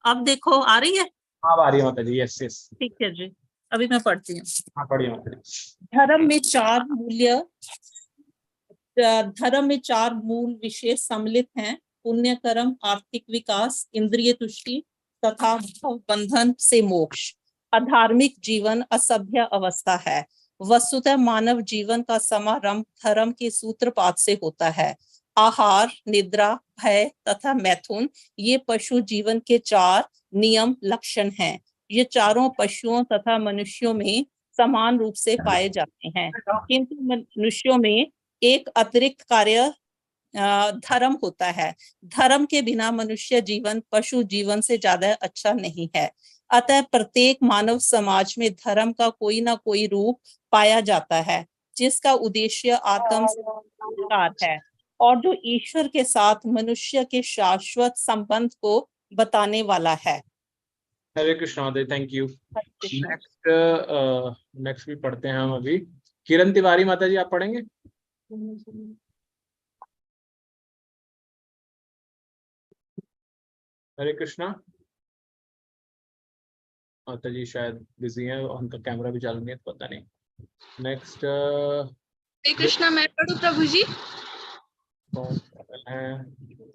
अब देखो आ रही है? अब आ रही है माता जी। Yes yes. ठीक है जी, अभी मैं पढ़ती हूँ। हाँ पढ़िए माता जी। धर्म में चार मूल्य धर्म में चार मूल विशेष सम्मिलित हैं: पुण्य कर्म, आर्थिक विकास, इंद्रिय तुष्टि तथा बंधन से मोक्ष। अधार्मिक जीवन असभ्य अवस्था है। वस्तुतः मानव जीवन का समारंभ धर्म के सूत्रपात से होता है। आहार, निद्रा, भय तथा मैथुन ये पशु जीवन के चार नियम लक्षण हैं। ये चारों पशुओं तथा मनुष्यों में समान रूप से पाए जाते हैं, किंतु मनुष्यों में एक अतिरिक्त कार्य धर्म होता है। धर्म के बिना मनुष्य जीवन पशु जीवन से ज्यादा अच्छा नहीं है। अतः प्रत्येक मानव समाज में धर्म का कोई ना कोई रूप पाया जाता है, जिसका उद्देश्य आत्म संस्कार है और जो ईश्वर के साथ मनुष्य के शाश्वत संबंध को बताने वाला है। हरे कृष्ण माता जी, थैंक यू। नेक्स्ट भी पढ़ते हैं हम अभी। किरण तिवारी माता जी आप पढ़ेंगे? हरे कृष्णा। माता जी शायद बिजी हैं, उनका कैमरा भी चालू नहीं है, पता नहीं। नेक्स्ट हरे कृष्णा, मैं पढ़ूं प्रभु जी?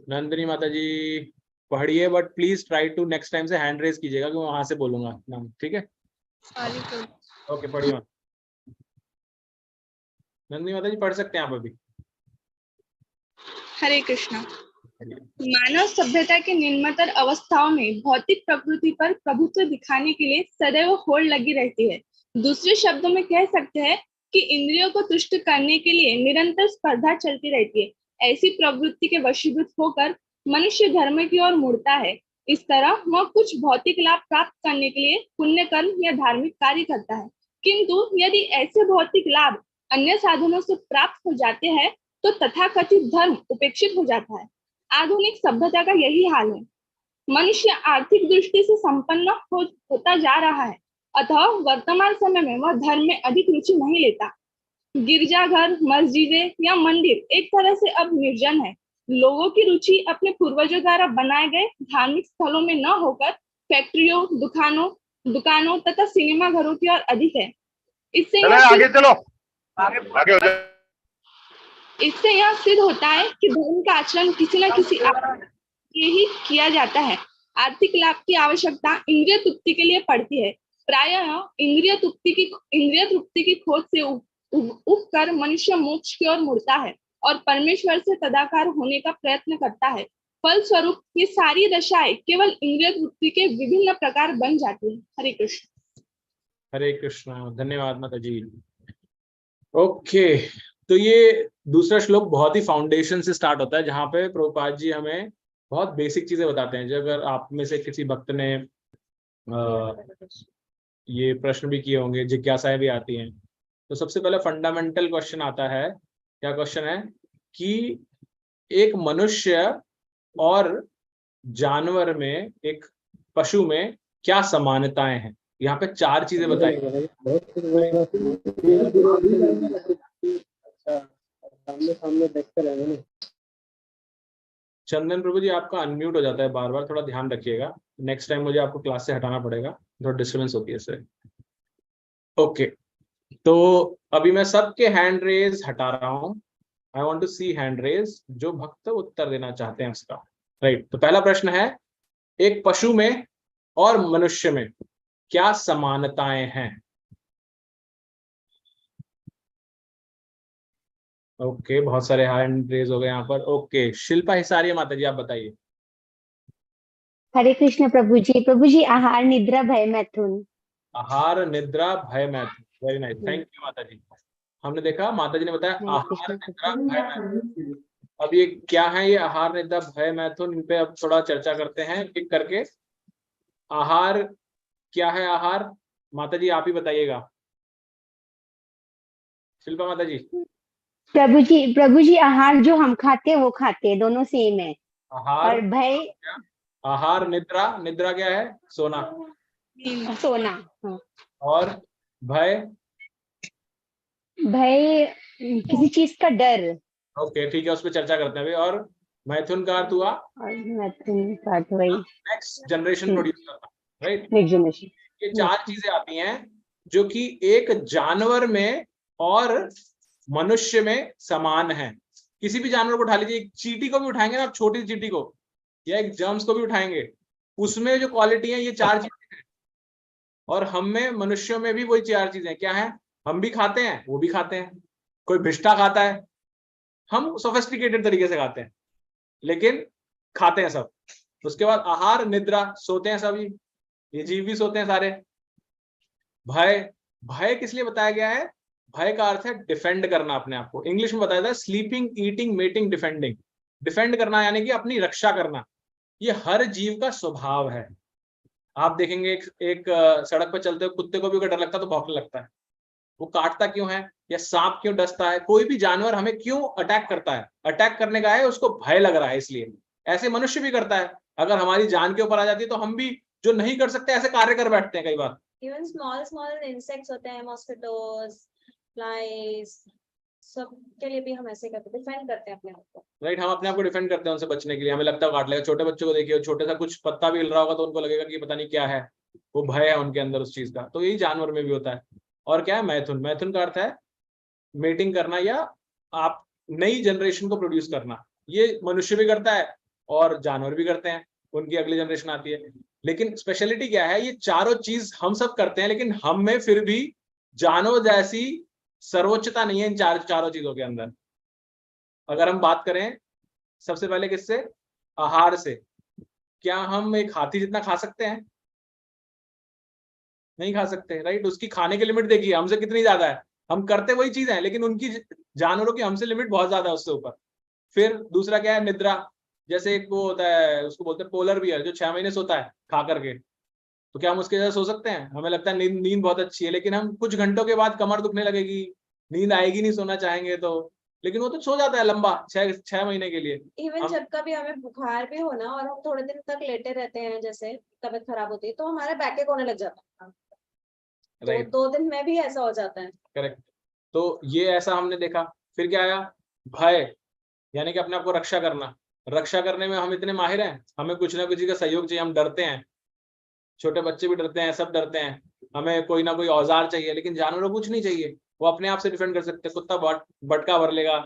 नंदिनी माता जी पढ़िए, but please try to next time से हैंड रेज कीजिएगा कि मैं वहां से बोलूंगा नाम, ठीक है? ओके पढ़िए। नंदिनी माता जी पढ़ सकते हैं आप अभी। हरे कृष्णा। मानव सभ्यता के निम्नतर अवस्थाओं में भौतिक प्रकृति पर प्रभुत्व दिखाने के लिए सदैव होड़ लगी रहती है। दूसरे शब्दों में कह सकते हैं कि इंद्रियों को तुष्ट करने के लिए निरंतर स्पर्धा चलती रहती है। ऐसी प्रवृत्ति के वशीभूत होकर मनुष्य धर्म की ओर मुड़ता है। इस तरह वह कुछ भौतिक लाभ प्राप्त करने के लिए पुण्य कर्म या धार्मिक कार्य करता है, किंतु यदि ऐसे भौतिक लाभ अन्य साधनों से प्राप्त हो जाते हैं तो तथाकथित धर्म उपेक्षित हो जाता है। आधुनिक सभ्यता का यही हाल है। मनुष्य आर्थिक दृष्टि से संपन्न होता जा रहा है, अतः वर्तमान समय में वह धर्म में अधिक रुचि नहीं लेता। गिरजाघर, मस्जिदें या मंदिर एक तरह से अब निर्जन है। लोगों की रुचि अपने पूर्वजों द्वारा बनाए गए धार्मिक स्थलों में न होकर फैक्ट्रियों, दुकानों तथा सिनेमा घरों की ओर अधिक है। इससे यह सिद्ध होता है कि धर्म का आचरण किसी न किसी लिए ही किया जाता है। आर्थिक लाभ की आवश्यकता इंद्रिय तृप्ति के लिए पड़ती है। प्रायः इंद्रिय तृप्ति की खोज से उबकर मनुष्य मोक्ष की ओर मुड़ता है और परमेश्वर से तदाकार होने का प्रयत्न करता है। फलस्वरूप ये सारी दशाएं केवल इंद्रिय तृप्ति के विभिन्न प्रकार बन जाती है। हरे कृष्ण। हरे कृष्णा, धन्यवाद माता जी। ओके, तो ये दूसरा श्लोक बहुत ही फाउंडेशन से स्टार्ट होता है, जहाँ पे प्रभुपाद जी हमें बहुत बेसिक चीजें बताते हैं। जो अगर आप में से किसी भक्त ने ये प्रश्न भी किए होंगे, जिज्ञासाएं भी आती हैं, तो सबसे पहले फंडामेंटल क्वेश्चन आता है। क्या क्वेश्चन है कि एक मनुष्य और जानवर में, एक पशु में क्या समानताएं हैं? यहाँ पे चार चीजें बताई। चंदन प्रभु जी आपका अनम्यूट हो जाता है बार बार, थोड़ा ध्यान रखिएगा। नेक्स्ट टाइम मुझे आपको क्लास से हटाना पड़ेगा, थोड़ा डिस्टर्बेंस होती है इससे। ओके, तो अभी मैं सबके हैंड रेज हटा रहा हूं। I want to see hand raise जो भक्त उत्तर देना चाहते हैं उसका। राइट, तो पहला प्रश्न है, एक पशु में और मनुष्य में क्या समानताएं हैं? ओके, बहुत सारे हैंड रेज हो गए यहाँ पर। ओके, शिल्पा हिसारिया माता जी आप बताइए। हरे कृष्ण प्रभु जी। प्रभु जी, आहार, निद्रा, भय, मैथुन। आहार, निद्रा, भय, मैथुन। वेरी नाइस, थैंक यू माता जी। हमने देखा माता जी ने बताया आहार, निद्रा, भय, मैथुन। अब ये क्या है, ये आहार, निद्रा, भय, मैथुन, इन पे अब थोड़ा चर्चा करते हैं एक करके। आहार क्या है? आहार माता जी आप ही बताइएगा। शिल्पा माता जी। प्रभु जी आहार जो हम खाते हैं वो खाते हैं, दोनों सेम है। आहार और भय, आहार, निद्रा, निद्रा क्या है? सोना। सोना। हाँ। और भय? भय किसी चीज का डर। ओके ठीक है, उस पर चर्चा करते हैं अभी। और मैथुन का अर्थ हुआ और मैथुन का अर्थ वही नेक्स्ट जनरेशन प्रोड्यूस करना, राइट। Next generation. ये 4 चीजें आती हैं जो कि एक जानवर में और मनुष्य में समान है। किसी भी जानवर को उठा लीजिए, एक चींटी को भी उठाएंगे ना आप, छोटी चींटी को या एक जर्म्स को भी उठाएंगे, उसमें जो क्वालिटी है ये 4 चीजें हैं। और हम में मनुष्यों में भी वही 4 चीजें क्या है, हम भी खाते हैं वो भी खाते हैं। कोई भिष्टा खाता है, हम सोफिस्टिकेटेड तरीके से खाते हैं लेकिन खाते हैं सब। उसके बाद आहार निद्रा, सोते हैं सभी, ये जीव भी सोते हैं सारे। भय, भय किस लिए बताया गया है? भय का अर्थ है डिफेंड करना अपने आप को। इंग्लिश में बताया था sleeping, eating, mating, defending. Defend करना यानी कि अपनी रक्षा करना, ये हर जीव का स्वभाव है। आप देखेंगे एक सड़क पर चलते हुए कुत्ते को भी अगर डर लगता है तो भौंकने लगता है। वो काटता क्यों है, या सांप क्यों डसता है? कोई भी जानवर हमें क्यों अटैक करता है? अटैक करने का है, उसको भय लग रहा है इसलिए। ऐसे मनुष्य भी करता है, अगर हमारी जान के ऊपर आ जाती है तो हम भी जो नहीं कर सकते ऐसे कार्य कर बैठते हैं कई बार। इवन स्मॉल इंसेक्ट्स होते हैं, मॉस्किटोज, फ्लाइज, सब के लिए भी हम ऐसे करते हैं, डिफेंड करते हैं अपने आप को। राइट, हम अपने आप को डिफेंड करते हैं उनसे बचने के लिए। हमें लगता है काट लेगा। छोटे बच्चों को देखिए, छोटे सा कुछ पत्ता भी हिल रहा होगा तो उनको लगेगा कि पता नहीं क्या है, वो भय है उनके अंदर उस चीज का। तो यही जानवर में भी होता है। और क्या है मैथुन? मैथुन का अर्थ है मेटिंग करना या आप नई जनरेशन को प्रोड्यूस करना। ये मनुष्य भी करता है और जानवर भी करते हैं, उनकी अगली जनरेशन आती है। लेकिन स्पेशलिटी क्या है, ये चारों चीज हम सब करते हैं लेकिन हम में फिर भी जानवर जैसी सर्वोच्चता नहीं है इन चारों चीजों के अंदर। अगर हम बात करें सबसे पहले किससे, आहार से, क्या हम एक हाथी जितना खा सकते हैं? नहीं खा सकते, राइट। उसकी खाने की लिमिट देखिए हमसे कितनी ज्यादा है। हम करते वही चीज है लेकिन उनकी, जानवरों की हमसे लिमिट बहुत ज्यादा है उससे ऊपर। फिर दूसरा क्या है, निद्रा। जैसे एक वो होता है, उसको बोलते हैं पोलर बियर, जो 6 महीने सोता है खा करके। तो क्या हम उसके जैसे सो सकते हैं? हमें लगता है नींद बहुत अच्छी है, लेकिन हम कुछ घंटों के बाद कमर दुखने लगेगी, नींद आएगी नहीं सोना चाहेंगे तो। लेकिन वो तो सो जाता है लंबा 6 महीने के लिए। इवन जब कभी हमें बुखार भी हो ना और हम थोड़े दिन तक लेटे रहते हैं, जैसे तबीयत खराब होती है, तो हमारा बैक होने लग जाता है। राइट, 2 दिन में भी ऐसा हो जाता है। करेक्ट। तो ये ऐसा हमने देखा। फिर क्या आया, भय, यानी कि अपने आप को रक्षा करना। रक्षा करने में हम इतने माहिर हैं, हमें कुछ ना कुछ का सहयोग चाहिए, हम डरते हैं। छोटे बच्चे भी डरते हैं, सब डरते हैं, हमें कोई ना कोई औजार चाहिए। लेकिन जानवरों को कुछ नहीं चाहिए, वो अपने आप से डिफेंड कर सकते हैं। कुत्ता बटका भर लेगा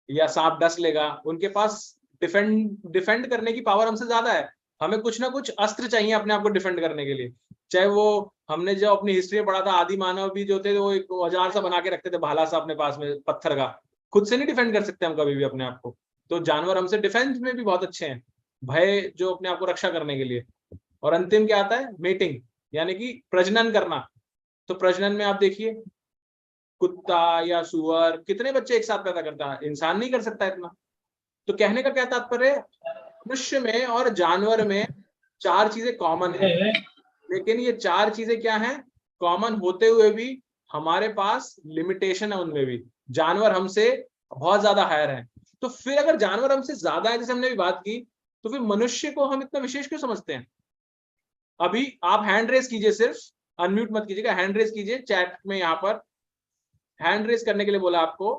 या सांप डस लेगा, उनके पास डिफेंड करने की पावर हमसे ज्यादा है। हमें कुछ ना कुछ अस्त्र चाहिए अपने आप को डिफेंड करने के लिए। चाहे वो, हमने जो अपनी हिस्ट्री में पढ़ा था, आदि मानव भी जो थे वो एक औजार सा बना के रखते थे, भाला सा अपने पास में पत्थर का। खुद से नहीं डिफेंड कर सकते हम कभी भी अपने आप को। तो जानवर हमसे डिफेंस में भी बहुत अच्छे हैं, भय जो अपने आप को रक्षा करने के लिए। और अंतिम क्या आता है, मेटिंग, यानी कि प्रजनन करना। तो प्रजनन में आप देखिए, कुत्ता या सुअर कितने बच्चे एक साथ पैदा करता है, इंसान नहीं कर सकता इतना। तो कहने का क्या तात्पर्य, मनुष्य में और जानवर में 4 चीजें कॉमन है, लेकिन ये 4 चीजें क्या हैं, कॉमन होते हुए भी हमारे पास लिमिटेशन है उनमें भी। जानवर हमसे बहुत ज्यादा हायर है। तो फिर अगर जानवर हमसे ज्यादा है, जैसे हमने भी बात की, तो फिर मनुष्य को हम इतना विशेष क्यों समझते हैं? अभी आप हैंड रेस कीजिए, सिर्फ अनम्यूट मत कीजिएगा, हैंड रेस कीजिए चैट में। यहाँ पर हैंड रेस करने के लिए बोला आपको,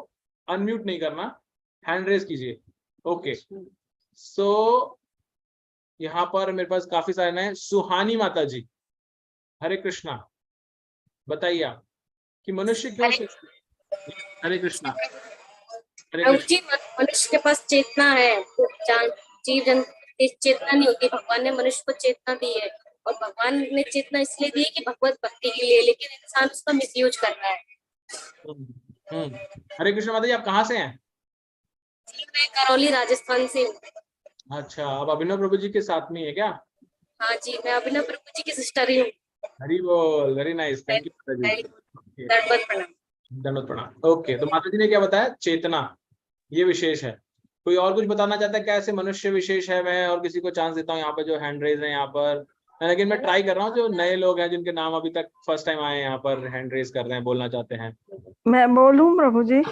अनम्यूट नहीं करना, हैंड रेस कीजिए। ओके, सो यहाँ पर मेरे पास काफी सारे हैं। सुहानी माता जी, हरे कृष्णा, बताइए आप कि मनुष्य क्यों हरे कृष्णा। हरे कृष्णा। मनुष्य के पास चेतना है, जीव जंतु की चेतना नहीं होती। भगवान ने मनुष्य को चेतना दी है, और भगवान ने चेतना इसलिए दी है कि भगवत भक्ति के लिए, लेकिन इंसान उसका मिसयूज कर रहा है। हरे कृष्ण माता जी, आप कहाँ से हैं? मैं करौली राजस्थान से हूँ। अच्छा, आप अभिनव प्रभु जी के साथ में है क्या? हाँ जी, मैं अभिनव प्रभु जी की सिस्टर ही हूँ। हरी बोल, वेरी नाइस, थैंक यू माता जी। दंडवत प्रणाम। दंडवत प्रणाम। ओके, तो माता जी ने क्या बताया, चेतना ये विशेष है। कोई और कुछ बताना चाहता है क्या ऐसे मनुष्य विशेष है? मैं और किसी को चांस देता हूँ यहाँ पे जो हैंड रेज है यहाँ पर, लेकिन मैं ट्राई कर रहा हूँ जो नए लोग हैं जिनके नाम अभी तक फर्स्ट टाइम आए हैं यहाँ पर, हैंड रेज कर रहे हैं, बोलना चाहते हैं। मैं बोलूं प्रभु जी?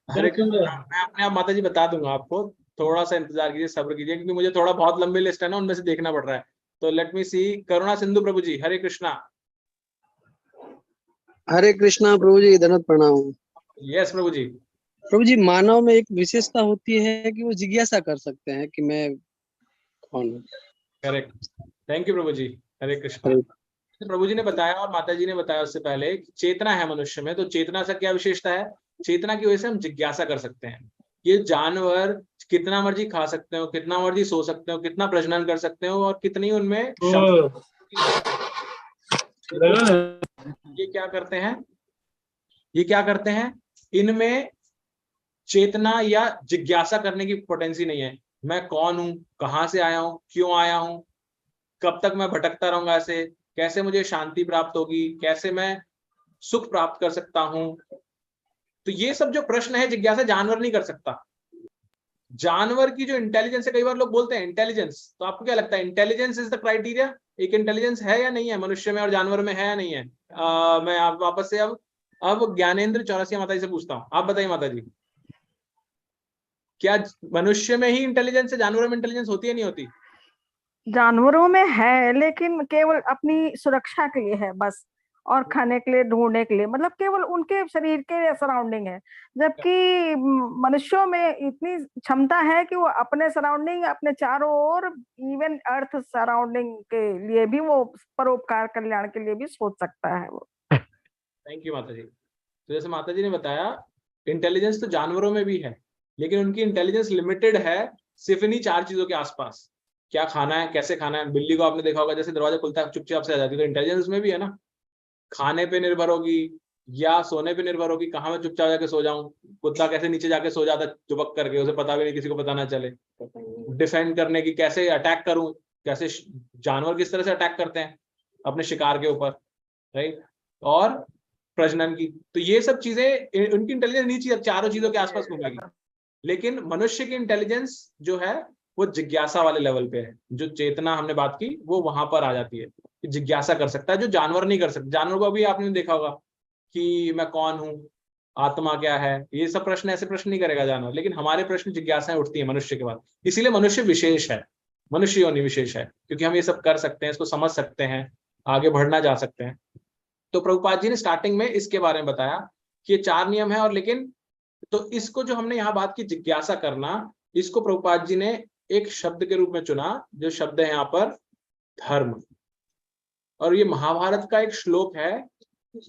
हरे कृष्ण, मैं अपने आप माता जी बता दूंगा आपको, थोड़ा सा इंतजार कीजिए, सब्र कीजिए, क्योंकि मुझे थोड़ा बहुत लंबी लिस्ट है ना, उनमें से देखना पड़ रहा है। तो लेट मी सी, करुणा सिंधु प्रभु जी, हरे कृष्णा। हरे कृष्णा प्रभु जी, दंडवत प्रणाम। यस प्रभु जी। प्रभु जी, मानव में एक विशेषता होती है कि वो जिज्ञासा कर सकते हैं कि मैं कौन हूँ। करेक्ट, थैंक यू प्रभु जी। हरे कृष्ण। प्रभु जी ने बताया और माता जी ने बताया उससे पहले, चेतना है मनुष्य में, तो चेतना से क्या विशेषता है? चेतना की वजह से हम जिज्ञासा कर सकते हैं। ये जानवर कितना मर्जी खा सकते हो, कितना मर्जी सो सकते हो, कितना प्रजनन कर सकते हो, और कितनी उनमें ये क्या करते हैं, ये क्या करते हैं, इनमें चेतना या जिज्ञासा करने की पोटेंसी नहीं है। मैं कौन हूं, कहां से आया हूं, क्यों आया हूं, कब तक मैं भटकता रहूंगा ऐसे, कैसे मुझे शांति प्राप्त होगी, कैसे मैं सुख प्राप्त कर सकता हूं। तो ये सब जो प्रश्न है, जिज्ञासा जानवर नहीं कर सकता। जानवर की जो इंटेलिजेंस है, कई बार लोग बोलते हैं इंटेलिजेंस, तो आपको क्या लगता है इंटेलिजेंस इज द क्राइटेरिया? एक इंटेलिजेंस है या नहीं है मनुष्य में और जानवर में, है या नहीं है? मैं आप वापस से अब ज्ञानेंद्र चौरसिया माता जी से पूछता हूँ, आप बताइए माता जी, क्या मनुष्य में ही इंटेलिजेंस है, जानवरों में इंटेलिजेंस होती है नहीं होती? जानवरों में है, लेकिन केवल अपनी सुरक्षा के लिए है बस, और खाने के लिए, ढूंढने के लिए, मतलब केवल उनके शरीर के सराउंडिंग है। जबकि मनुष्यों में इतनी क्षमता है कि वो अपने सराउंडिंग, अपने चारों ओर, इवन अर्थ सराउंडिंग के लिए भी वो परोपकार कल्याण के लिए भी सोच सकता है वो। थैंक यू माता जी। तो जैसे माता जी ने बताया, इंटेलिजेंस तो जानवरों में भी है, लेकिन उनकी इंटेलिजेंस लिमिटेड है सिर्फ इन्हीं 4 चीजों के आसपास। क्या खाना है, कैसे खाना है। बिल्ली को आपने देखा होगा, जैसे दरवाजा खुलता है चुपचाप से आ जाती है, तो इंटेलिजेंस उसमें भी है ना। खाने पे निर्भर होगी या सोने पे निर्भर होगी, कहाँ मैं चुपचाप जाके सो जाऊं। कुत्ता कैसे नीचे जाके सो जाता चुपक करके, उसे पता भी नहीं, किसी को पता ना चले। डिफेंड करने की, कैसे अटैक करूं, कैसे जानवर किस तरह से अटैक करते हैं अपने शिकार के ऊपर, राइट। और प्रजनन की, तो ये सब चीजें, उनकी इंटेलिजेंस नीचे 4 चीजों के आसपास घूमेगी। लेकिन मनुष्य की इंटेलिजेंस जो है वो जिज्ञासा वाले लेवल पे है। जो चेतना हमने बात की वो वहां पर आ जाती है, जिज्ञासा कर सकता है, जो जानवर नहीं कर सकता। जानवर को भी आपने देखा होगा कि मैं कौन हूं, आत्मा क्या है, ये सब प्रश्न, ऐसे प्रश्न नहीं करेगा जानवर। लेकिन हमारे प्रश्न, जिज्ञासाएं उठती है मनुष्य के बाद। इसीलिए मनुष्य विशेष है, मनुष्य योनि विशेष है, क्योंकि हम ये सब कर सकते हैं, इसको समझ सकते हैं, आगे बढ़ना जा सकते हैं। तो प्रभुपाद जी ने स्टार्टिंग में इसके बारे में बताया कि ये 4 नियम है। और लेकिन तो इसको जो हमने यहाँ बात की जिज्ञासा करना, इसको प्रभुपाद जी ने एक शब्द के रूप में चुना, जो शब्द है यहाँ पर धर्म। और ये महाभारत का एक श्लोक है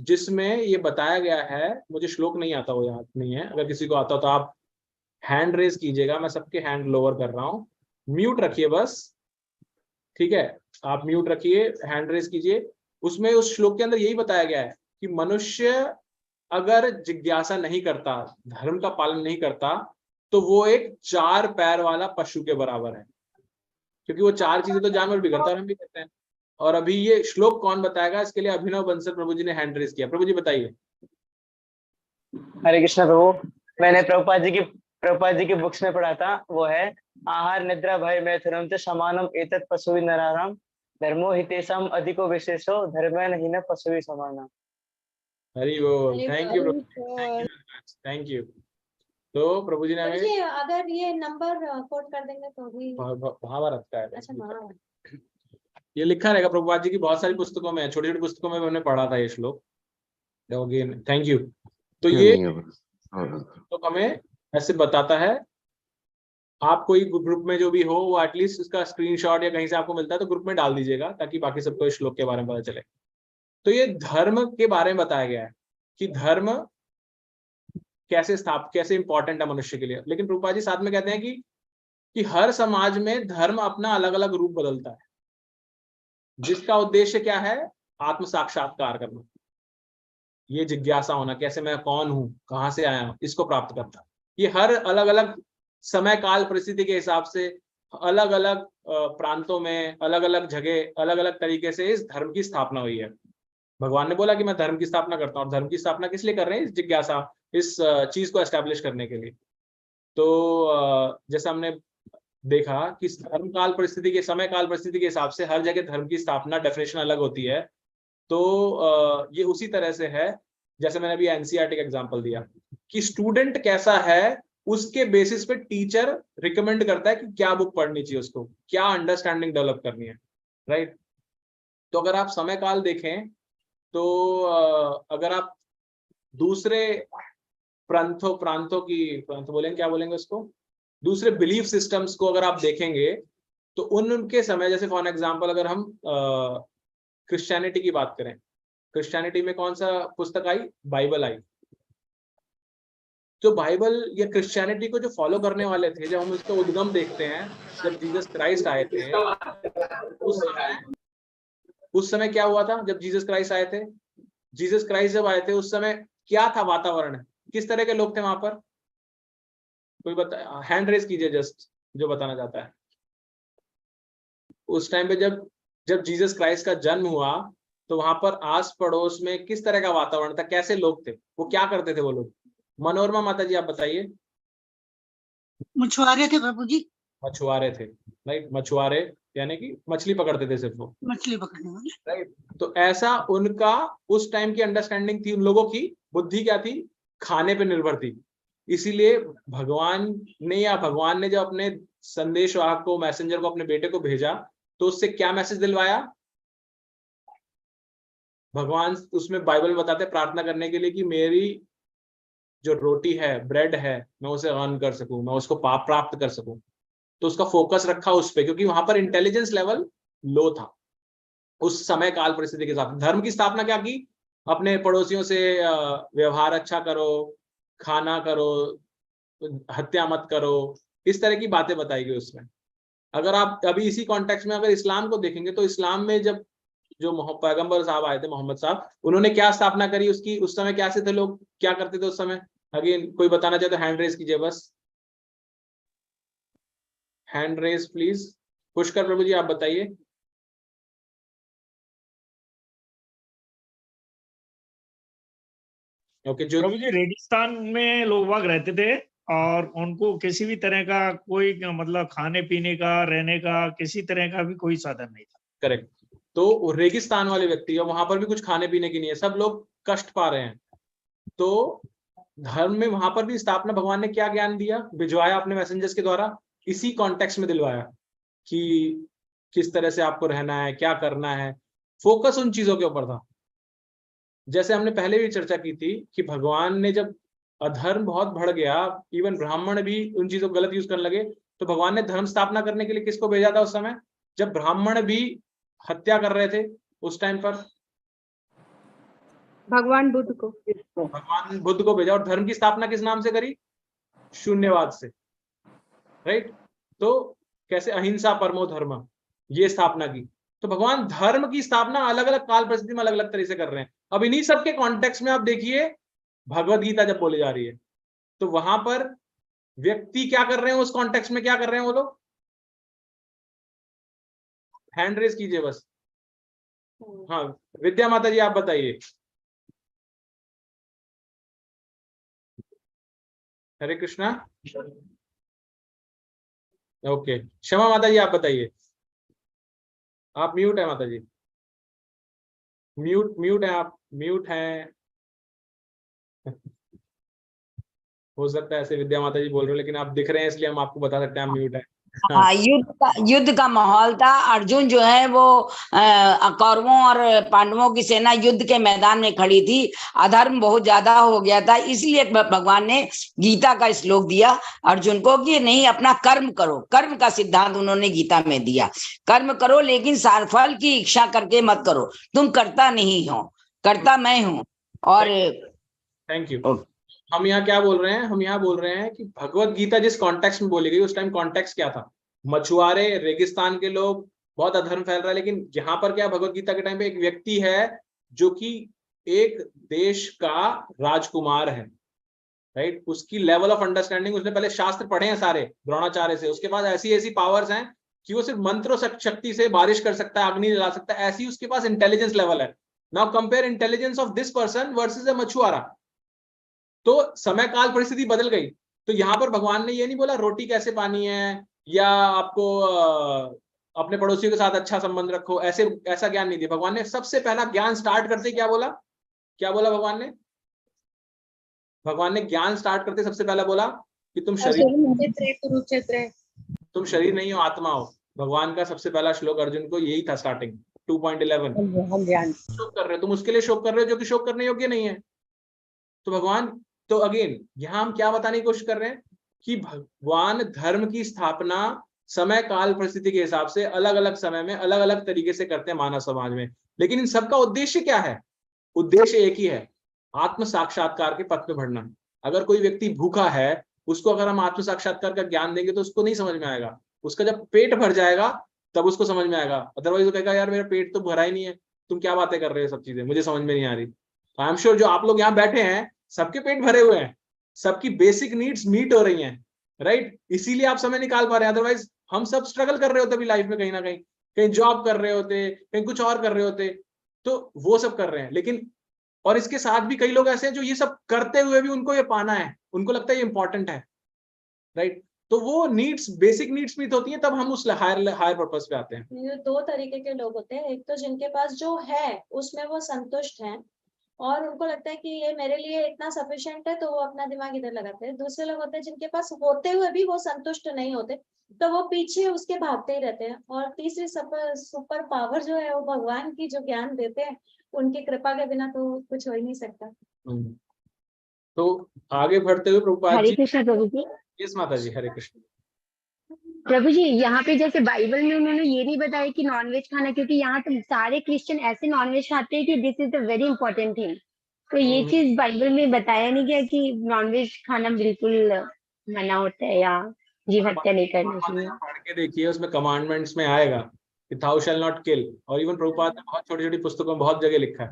जिसमें ये बताया गया है। मुझे श्लोक नहीं आता, वो याद नहीं है। अगर किसी को आता हो तो आप हैंड रेज कीजिएगा, मैं सबके हैंड लोअर कर रहा हूँ। म्यूट रखिए बस, ठीक है, आप म्यूट रखिए, हैंड रेज कीजिए। उसमें उस श्लोक के अंदर यही बताया गया है कि मनुष्य अगर जिज्ञासा नहीं करता, धर्म का पालन नहीं करता, तो वो एक 4 पैर वाला पशु के बराबर है। क्योंकि वो 4 चीजें तो जानवर भी करता है और हम भी करते हैं। और अभी ये श्लोक कौन बताएगा, इसके लिए अभिनव बंसल प्रभु जी ने हैंड रेज किया। प्रभु जी बताइए। हरे कृष्ण प्रभु, मैंने प्रभुपाद जी की बुक्स में पढ़ा था, वो है आहार निद्रा भय मैथुनम च समानम एतत् पशुभिः नराणाम धर्मो हितेषाम अधिको विशेषो धर्मेण हीन पशुभिः समानम। हरि बोल, थैंक यू, थैंक यू। तो प्रभु जी ने हमें, अगर ये नंबर कोट कर देंगे तो भी महाभारत का है। अच्छा, महाभारत ये लिखा रहेगा प्रभुपाद जी की बहुत सारी पुस्तकों में, छोटी छोटी पुस्तकों में हमने पढ़ा था ये श्लोक। Again thank you. तो ये तो हमें ऐसे बताता है। आप कोई ग्रुप में जो भी हो, वो एटलीस्ट इसका स्क्रीनशॉट या कहीं से आपको मिलता है तो ग्रुप में डाल दीजिएगा, ताकि बाकी सबको इस श्लोक के बारे में पता चले। तो ये धर्म के बारे में बताया गया है कि धर्म कैसे इंपॉर्टेंट है मनुष्य के लिए। लेकिन प्रभुपाद जी साथ में कहते हैं कि हर समाज में धर्म अपना अलग अलग रूप बदलता है, जिसका उद्देश्य क्या है, आत्म साक्षात्कार करना, ये जिज्ञासा होना, कैसे मैं कौन हूं, कहां से आया हूं, इसको प्राप्त करना। ये हर अलग अलग समय काल परिस्थिति के हिसाब से, अलग अलग प्रांतों में, अलग अलग जगह, अलग अलग तरीके से इस धर्म की स्थापना हुई है। भगवान ने बोला कि मैं धर्म की स्थापना करता हूँ, और धर्म की स्थापना किस लिए कर रहे हैं, इस जिज्ञासा, इस चीज को एस्टेब्लिश करने के लिए। तो जैसा हमने देखा कि धर्म काल परिस्थिति के, समय काल परिस्थिति के हिसाब से हर जगह धर्म की स्थापना, डेफिनेशन अलग होती है। तो ये उसी तरह से है, जैसे मैंने अभी एनसीईआरटी का एग्जांपल दिया कि स्टूडेंट कैसा है, उसके बेसिस पे टीचर रिकमेंड करता है कि क्या बुक पढ़नी चाहिए उसको, क्या अंडरस्टैंडिंग डेवलप करनी है, राइट। तो अगर आप समय काल देखें तो अगर आप दूसरे प्रांतों की, प्रांत बोलेंगे, क्या बोलेंगे उसको, दूसरे बिलीफ सिस्टम्स को अगर आप देखेंगे तो उनके समय, जैसे फॉर एग्जांपल अगर हम क्रिश्चियनिटी की बात करें, क्रिश्चियनिटी में कौन सा पुस्तक आई? बाइबल आई। जो बाइबल या क्रिश्चियनिटी को जो फॉलो करने वाले थे, जब हम इसका उद्गम देखते हैं, जब जीसस क्राइस्ट आए थे, उस समय क्या हुआ था? जब जीसस क्राइस्ट आए थे, जीसस क्राइस्ट जब आए थे उस समय क्या था वातावरण? किस तरह के लोग थे वहां पर? कोई बता, हैंड रेज कीजिए जस्ट जो बताना चाहता है। उस टाइम पे जब जीसस क्राइस्ट का जन्म हुआ तो वहां पर आस पड़ोस में किस तरह का वातावरण था? कैसे लोग थे? वो क्या करते थे वो लोग? मनोरमा माता जी आप बताइए। मछुआरे थे प्रभु जी। मछुआरे थे, राइट। मछुआरे यानी कि मछली पकड़ते थे सिर्फ वो, मछली पकड़ने वाले, राइट। तो ऐसा उनका उस टाइम की अंडरस्टैंडिंग थी। उन लोगों की बुद्धि क्या थी? खाने पे निर्भर थी। इसीलिए भगवान ने जब अपने संदेशवाहक को, मैसेंजर को, अपने बेटे को भेजा तो उससे क्या मैसेज दिलवाया? भगवान उसमें बाइबल में बताते प्रार्थना करने के लिए कि मेरी जो रोटी है, ब्रेड है, मैं उसे अर्न कर सकूं, मैं उसको प्राप्त कर सकूं। तो उसका फोकस रखा उस पे, क्योंकि वहां पर इंटेलिजेंस लेवल लो था उस समय काल परिस्थिति के साथ। धर्म की स्थापना क्या की? अपने पड़ोसियों से व्यवहार अच्छा करो, खाना करो, हत्या मत करो, इस तरह की बातें बताई गई उसमें। अगर आप अभी इसी कॉन्टेक्स्ट में अगर इस्लाम को देखेंगे तो इस्लाम में जब जो पैगंबर साहब आए थे, मोहम्मद साहब, उन्होंने क्या स्थापना करी उसकी? उस समय कैसे थे लोग, क्या करते थे उस समय? अगेन कोई बताना चाहे तो हैंड रेज कीजिए, बस हैंड रेज प्लीज। पुष्कर प्रभु जी आप बताइए। ओके, जो प्रभु जी रेगिस्तान में लोग बाग रहते थे और उनको किसी भी तरह का कोई मतलब खाने पीने का, रहने का, किसी तरह का भी कोई साधन नहीं था। करेक्ट। तो रेगिस्तान वाले व्यक्ति, और वहां पर भी कुछ खाने पीने की नहीं है, सब लोग कष्ट पा रहे हैं। तो धर्म में वहां पर भी स्थापना भगवान ने क्या ज्ञान दिया, भिजवाया अपने मैसेंजर्स के द्वारा, इसी कॉन्टेक्स्ट में दिलवाया कि किस तरह से आपको रहना है, क्या करना है। फोकस उन चीजों के ऊपर था। जैसे हमने पहले भी चर्चा की थी कि भगवान ने जब अधर्म बहुत बढ़ गया, इवन ब्राह्मण भी उन चीजों को गलत यूज करने लगे, तो भगवान ने धर्म स्थापना करने के लिए किसको भेजा था उस समय? जब ब्राह्मण भी हत्या कर रहे थे उस टाइम पर भगवान बुद्ध को, भगवान बुद्ध को भेजा। और धर्म की स्थापना किस नाम से करी? शून्यवाद से, राइट। तो कैसे? अहिंसा परमो धर्म, ये स्थापना की। तो भगवान धर्म की स्थापना अलग अलग काल परिस्थिति में अलग अलग तरीके से कर रहे हैं। अब इन्हीं सब के कॉन्टेक्स्ट में आप देखिए भगवत गीता जब बोली जा रही है तो वहां पर व्यक्ति क्या कर रहे हैं, उस कॉन्टेक्स्ट में क्या कर रहे हैं वो लोग? हैंड रेज कीजिए बस। हाँ, विद्या माता जी आप बताइए। हरे कृष्णा। ओके, क्षमा माता जी आप बताइए। आप म्यूट है माता जी, म्यूट है आप, म्यूट है। हो सकता है ऐसे विद्या माता जी बोल रहे हो, लेकिन आप दिख रहे हैं इसलिए हम आपको बता सकते हैं आप म्यूट है। हाँ, युद्ध का माहौल था। अर्जुन जो है वो कौरवों और पांडवों की सेना युद्ध के मैदान में खड़ी थी। अधर्म बहुत ज्यादा हो गया था, इसलिए भगवान ने गीता का श्लोक दिया अर्जुन को कि नहीं, अपना कर्म करो। कर्म का सिद्धांत उन्होंने गीता में दिया। कर्म करो लेकिन फल की इच्छा करके मत करो। तुम करता नहीं हो, करता मैं हूं। और थैंक यू। हम यहाँ क्या बोल रहे हैं? हम यहाँ बोल रहे हैं कि भगवत गीता जिस कॉन्टेक्स्ट में बोली गई उस टाइम कॉन्टेक्स्ट क्या था? मछुआरे, रेगिस्तान के लोग, बहुत अधर्म फैल रहा है। लेकिन यहाँ पर क्या, भगवत गीता के टाइम पे एक व्यक्ति है जो कि एक देश का राजकुमार है, राइट। उसकी लेवल ऑफ अंडरस्टैंडिंग, उसने पहले शास्त्र पढ़े हैं सारे द्रोणाचार्य से, उसके पास ऐसी ऐसी पावर्स हैं कि वो सिर्फ मंत्र शक्ति से बारिश कर सकता है, अग्नि जला सकता है, ऐसी उसके पास इंटेलिजेंस लेवल है। Now compare intelligence of this person versus a मछुआरा। तो समय काल परिस्थिति बदल गई। तो यहाँ पर भगवान ने ये नहीं बोला रोटी कैसे पानी है या आपको अपने पड़ोसियों के साथ अच्छा संबंध रखो, ऐसा ज्ञान नहीं दिया। भगवान ने सबसे पहला ज्ञान स्टार्ट करते क्या बोला? क्या बोला भगवान ने? भगवान ने ज्ञान स्टार्ट करते सबसे पहला बोला कि तुम शरीर नहीं हो, आत्मा हो। भगवान का सबसे पहला श्लोक अर्जुन को यही था, स्टार्टिंग 2.11। शोक कर रहे हो तुम, उसके लिए शोक कर रहे हो जो कि शोक करने योग्य नहीं है। तो भगवान तो अगेन यहाँ हम क्या बताने की कोशिश कर रहे हैं कि भगवान धर्म की स्थापना समय काल परिस्थिति के हिसाब से अलग अलग समय में अलग अलग तरीके से करते हैं मानव समाज में, लेकिन इन सबका उद्देश्य क्या है? उद्देश्य एक ही है, आत्म साक्षात्कार के पथ पे बढ़ना। अगर कोई व्यक्ति भूखा है, उसको अगर हम आत्म साक्षात्कार का ज्ञान देंगे तो उसको नहीं समझ में आएगा, उसका जब पेट भर जाएगा तब उसको समझ में आएगा। अदरवाइज वो कहेगा यार मेरा पेट तो भरा ही नहीं है, तुम क्या बातें कर रहे हो, सब चीजें मुझे समझ में नहीं आ रही। आई एम श्योर जो आप लोग यहाँ बैठे हैं सबके पेट भरे हुए हैं, सबकी बेसिक नीड्स मीट हो रही हैं, राइट? इसीलिए आप समय निकाल पा रहे हैं, अदरवाइज हम सब स्ट्रगल कर रहे होते अभी लाइफ में, कहीं ना कहीं, कहीं जॉब कर रहे होते, कहीं कुछ और कर रहे होते, तो वो सब कर रहे हैं। लेकिन और इसके साथ भी कई लोग ऐसे हैं जो ये सब करते हुए भी उनको ये पाना है, उनको लगता है ये इंपॉर्टेंट है, राइट? तो वो नीड्स, बेसिक नीड्स मीट होती हैं, तब हम उस हायर पर्पस पे आते हैं। ये दो तरीके के लोग होते हैं, एक तो जिनके पास जो है उसमें वो संतुष्ट हैं और उनको लगता है कि ये मेरे लिए इतना सफिशिएंट है, तो वो अपना दिमाग इधर लगाते हैं। दूसरे लोग होते हैं जिनके पास होते हुए भी वो संतुष्ट नहीं होते, तो वो पीछे उसके भागते ही रहते हैं। और तीसरी सुपर पावर जो है वो भगवान की जो ज्ञान देते हैं, उनकी कृपा के बिना तो कुछ हो ही नहीं सकता। तो आगे बढ़ते हुए प्रभुपाद हरे जी, कृष्ण प्रभु जी। यस माता जी, हरे कृष्ण। प्रभु जी, यहाँ पे जैसे बाइबल में उन्होंने ये नहीं बताया कि नॉनवेज खाना, क्योंकि यहाँ तो सारे क्रिश्चियन ऐसे नॉनवेज खाते हैं कि this is the very important thing. तो ये चीज बाइबल में बताया नहीं गया कि नॉनवेज खाना बिल्कुल मना होता है या जीव हत्या नहीं करनी चाहिए। पढ़ के देखिए, उसमें कमांडमेंट्स में आएगा कि thou shall not kill, और इवन प्रभुपाद ने बहुत छोटी छोटी पुस्तकों में बहुत जगह लिखा है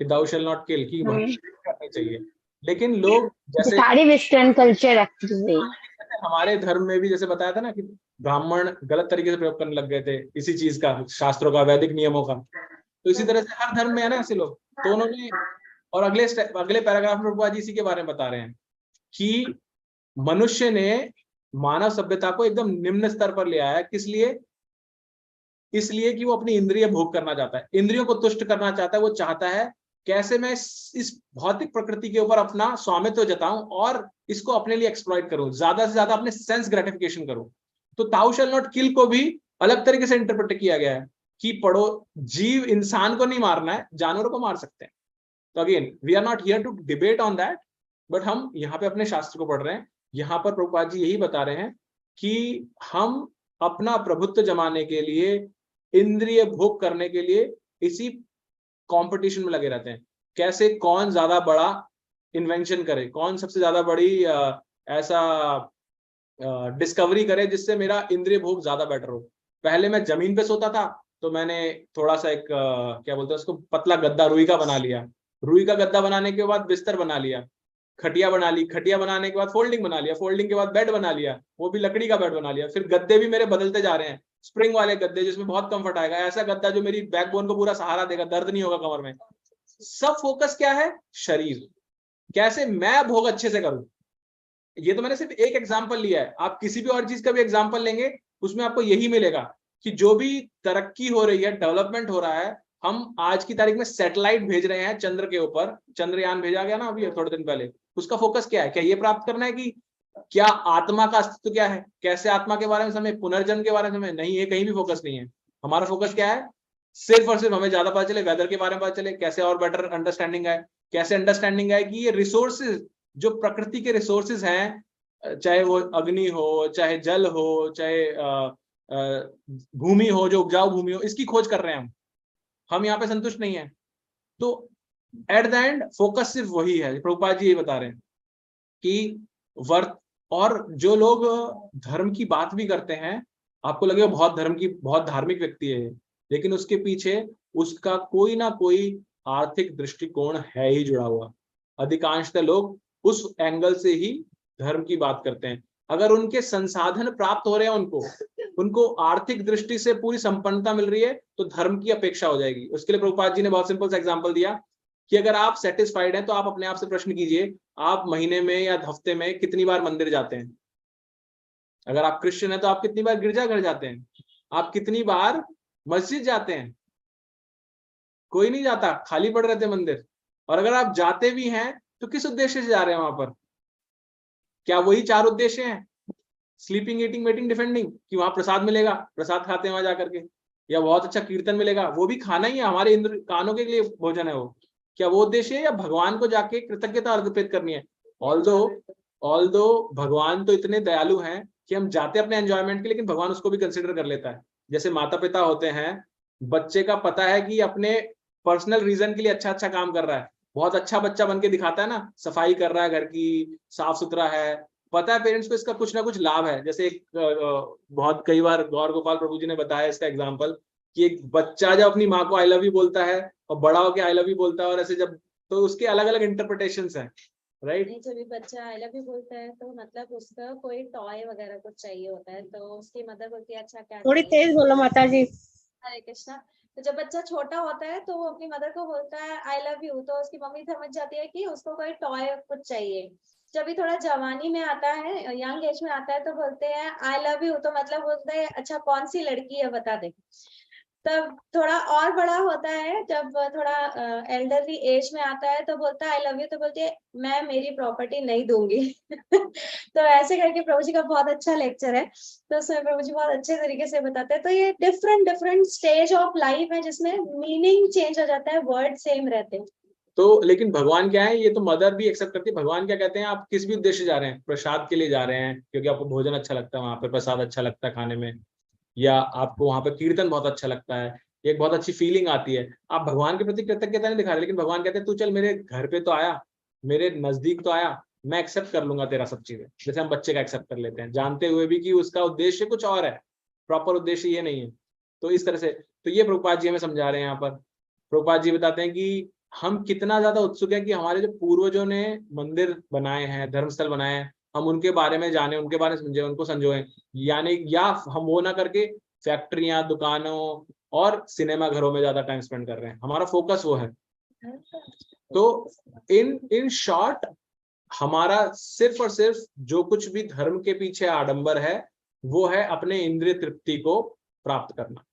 कि thou shall not kill, कि करनी चाहिए। लेकिन लोग जैसे सारे वेस्टर्न कल्चर एक्चुअली हमारे धर्म में भी जैसे बताया था ना कि ब्राह्मण गलत तरीके से प्रयोग करने लग गए थे इसी चीज का, शास्त्रों का, वैदिक नियमों का, तो इसी तरह से हर धर्म में है ना ऐसे लोग। तो उन्होंने, और अगले पैराग्राफ में प्रभुपाद जी इसी के बारे में बता रहे हैं कि मनुष्य ने मानव सभ्यता को एकदम निम्न स्तर पर ले आया। किस लिए? इसलिए कि वो अपनी इंद्रिय भोग करना चाहता है, इंद्रियों को तुष्ट करना चाहता है। वो चाहता है कैसे मैं इस भौतिक प्रकृति के ऊपर अपना स्वामित्व जताऊं और इसको अपने लिए एक्सप्लॉइट करूं, ज्यादा से ज्यादा अपने सेंस ग्रेटिफिकेशन करूं। तो thou shall not kill को भी अलग तरीके से इंटरप्रेट किया गया है कि पढ़ो, जीव इंसान को नहीं मारना है, जानवरों को मार सकते हैं। तो again we are not here to debate on that, but हम यहाँ पे अपने शास्त्र को पढ़ रहे हैं। यहाँ पर प्रभुपाद जी यही बता रहे हैं कि हम अपना प्रभुत्व जमाने के लिए, इंद्रिय भोग करने के लिए इसी कंपटीशन में लगे रहते हैं। कैसे कौन ज्यादा बड़ा इन्वेंशन करे, कौन सबसे ज्यादा बड़ी ऐसा डिस्कवरी करे जिससे मेरा इंद्रिय भोग ज्यादा बेटर हो। पहले मैं जमीन पे सोता था, तो मैंने थोड़ा सा एक क्या बोलते हैं उसको, पतला गद्दा रुई का बना लिया। रुई का गद्दा बनाने के बाद बिस्तर बना लिया, खटिया बना ली, खटिया बनाने के बाद फोल्डिंग बना लिया, फोल्डिंग के बाद बेड बना लिया, वो भी लकड़ी का बेड बना लिया। फिर गद्दे भी मेरे बदलते जा रहे हैं, स्प्रिंग वाले गद्दे जिसमें बहुत कंफर्ट आएगा, ऐसा गद्दा जो मेरी बैकबोन को पूरा सहारा देगा, दर्द नहीं होगा कमर में। सब फोकस क्या है? शरीर, कैसे मैं भोग अच्छे से करूं। ये तो मैंने सिर्फ एक एग्जांपल लिया है, आप किसी भी और चीज का भी एग्जांपल लेंगे उसमें आपको यही मिलेगा कि जो भी तरक्की हो रही है, डेवलपमेंट हो रहा है, हम आज की तारीख में सैटेलाइट भेज रहे हैं चंद्र के ऊपर, चंद्रयान भेजा गया ना अभी थोड़े दिन पहले, उसका फोकस क्या है? क्या ये प्राप्त करना है कि क्या आत्मा का अस्तित्व क्या है, कैसे आत्मा के बारे में समय, पुनर्जन्म के बारे में? नहीं, ये कहीं भी फोकस नहीं है। हमारा फोकस क्या है? सिर्फ और सिर्फ हमें ज्यादा पता चले, वेदर के बारे में पता चले, कैसे और बेटर अंडरस्टैंडिंग आए। कैसे अंडरस्टैंडिंग आए कि ये रिसोर्सेज, जो प्रकृति के रिसोर्सेज हैं, चाहे वो अग्नि हो, चाहे जल हो, चाहे भूमि हो, जो उपजाऊ भूमि हो, इसकी खोज कर रहे हैं हम यहाँ पे संतुष्ट नहीं है। तो एट द एंड फोकस सिर्फ वही है। प्रभुपाद जी ये बता रहे हैं कि और जो लोग धर्म की बात भी करते हैं, आपको लगेगा बहुत धार्मिक व्यक्ति है, लेकिन उसके पीछे उसका कोई ना कोई आर्थिक दृष्टिकोण है ही जुड़ा हुआ। अधिकांशतः लोग उस एंगल से ही धर्म की बात करते हैं। अगर उनके संसाधन प्राप्त हो रहे हैं, उनको आर्थिक दृष्टि से पूरी संपन्नता मिल रही है, तो धर्म की अपेक्षा हो जाएगी। उसके लिए प्रभुपाद जी ने बहुत सिंपल सा एग्जांपल दिया कि अगर आप सेटिस्फाइड हैं तो आप अपने आप से प्रश्न कीजिए, आप महीने में या हफ्ते में कितनी बार मंदिर जाते हैं? अगर आप क्रिश्चियन हैं तो आप कितनी बार गिरजाघर जाते हैं? आप कितनी बार मस्जिद जाते हैं? कोई नहीं जाता, खाली पड़ रहे थे मंदिर। और अगर आप जाते भी हैं तो किस उद्देश्य से जा रहे हैं वहां पर? क्या वही 4 उद्देश्य हैं? स्लीपिंग, ईटिंग, वेटिंग, डिफेंडिंग, कि वहां प्रसाद मिलेगा, प्रसाद खाते हैं वहां जाकर के, या बहुत अच्छा कीर्तन मिलेगा, वो भी खाना ही है, हमारे इंद्र कानों के लिए भोजन है वो। क्या वो उद्देश्य है? या भगवान को जाके कृतज्ञता अर्पित करनी है? ऑल्दो भगवान तो इतने दयालु हैं कि हम जाते अपने एंजॉयमेंट के, लेकिन भगवान उसको भी कंसिडर कर लेता है। जैसे माता पिता होते हैं, बच्चे का पता है कि अपने पर्सनल रीजन के लिए अच्छा अच्छा काम कर रहा है, बहुत अच्छा बच्चा बन के दिखाता है ना, सफाई कर रहा है, घर की साफ सुथरा है, पता है पेरेंट्स को इसका कुछ ना कुछ लाभ है। जैसे एक बहुत कई बार गौर गोपाल प्रभु जी ने बताया इसका एग्जाम्पल कि एक बच्चा जब अपनी माँ को आई लव यू बोलता है और बड़ा होके आई लव यू बोलता है, और ऐसे जब, तो उसके अलग अलग इंटरप्रिटेशंस हैं, राइट। नहीं, जब भी बच्चा आई लव यू बोलता है तो मतलब उसका कोई टॉय वगैरह कुछ चाहिए होता है, तो उसकी मदर बोलती है अच्छा क्या थोड़ी चाहिए? तेज बोलो माता जी। हरे कृष्णा। तो जब बच्चा छोटा होता है तो वो अपनी मदर को बोलता है आई लव यू, तो उसकी मम्मी समझ जाती है कि उसको कोई टॉय कुछ चाहिए। जब भी थोड़ा जवानी में आता है, यंग एज में आता है, तो बोलते हैं आई लव यू, तो मतलब बोलते हैं अच्छा कौन सी लड़की है बता दे। तब थोड़ा और बड़ा होता है, जब थोड़ा एल्डरली एज में आता है तो बोलता है आई लव यू, तो बोलती है मैं मेरी प्रॉपर्टी नहीं दूंगी। तो ऐसे करके प्रभु जी का बहुत अच्छा लेक्चर है, तो उसमें प्रभु जी बहुत अच्छे तरीके से बताते हैं। तो ये different different stage of life है जिसमें मीनिंग चेंज हो जाता है, वर्ड सेम रहते हैं। तो लेकिन भगवान क्या है, ये तो मदर भी एक्सेप्ट करती है। भगवान क्या कहते हैं, आप किस भी उद्देश्य जा रहे हैं, प्रसाद के लिए जा रहे हैं क्योंकि आपको भोजन अच्छा लगता है, वहां पे प्रसाद अच्छा लगता है खाने में, या आपको वहां पे कीर्तन बहुत अच्छा लगता है, एक बहुत अच्छी फीलिंग आती है, आप भगवान के प्रति कृतज्ञता नहीं दिखा रहे, लेकिन भगवान कहते हैं तू चल मेरे घर पे तो आया, मेरे नजदीक तो आया, मैं एक्सेप्ट कर लूंगा तेरा सब चीजें। जैसे हम बच्चे का एक्सेप्ट कर लेते हैं जानते हुए भी कि उसका उद्देश्य कुछ और है, प्रॉपर उद्देश्य ये नहीं है। तो इस तरह से, तो ये प्रभुपाद जी हमें समझा रहे हैं यहाँ पर। प्रभुपाद जी बताते हैं कि हम कितना ज्यादा उत्सुक है कि हमारे जो पूर्वजों ने मंदिर बनाए हैं, धर्मस्थल बनाए हैं, हम उनके बारे में जाने, उनके बारे में समझे, उनको संजोएं, यानी या हम वो ना करके फैक्ट्रियां, दुकानों और सिनेमा घरों में ज्यादा टाइम स्पेंड कर रहे हैं, हमारा फोकस वो है। तो इन शॉर्ट हमारा सिर्फ और सिर्फ जो कुछ भी धर्म के पीछे आडंबर है वो है अपने इंद्रिय तृप्ति को प्राप्त करना।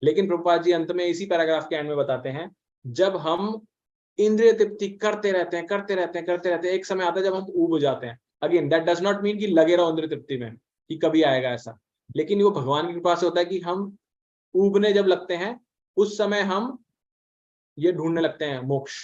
लेकिन प्रभुपाद जी अंत में इसी पैराग्राफ के एंड में बताते हैं, जब हम इंद्रिय तृप्ति करते रहते हैं, एक समय आता है जब हम ऊब जाते हैं। Again that does not mean कि लगे रहो इंद्रिय तृप्ति में कि कभी आएगा ऐसा, लेकिन वो भगवान की कृपा से होता है कि हम ऊबने जब लगते हैं उस समय हम ये ढूंढने लगते हैं मोक्ष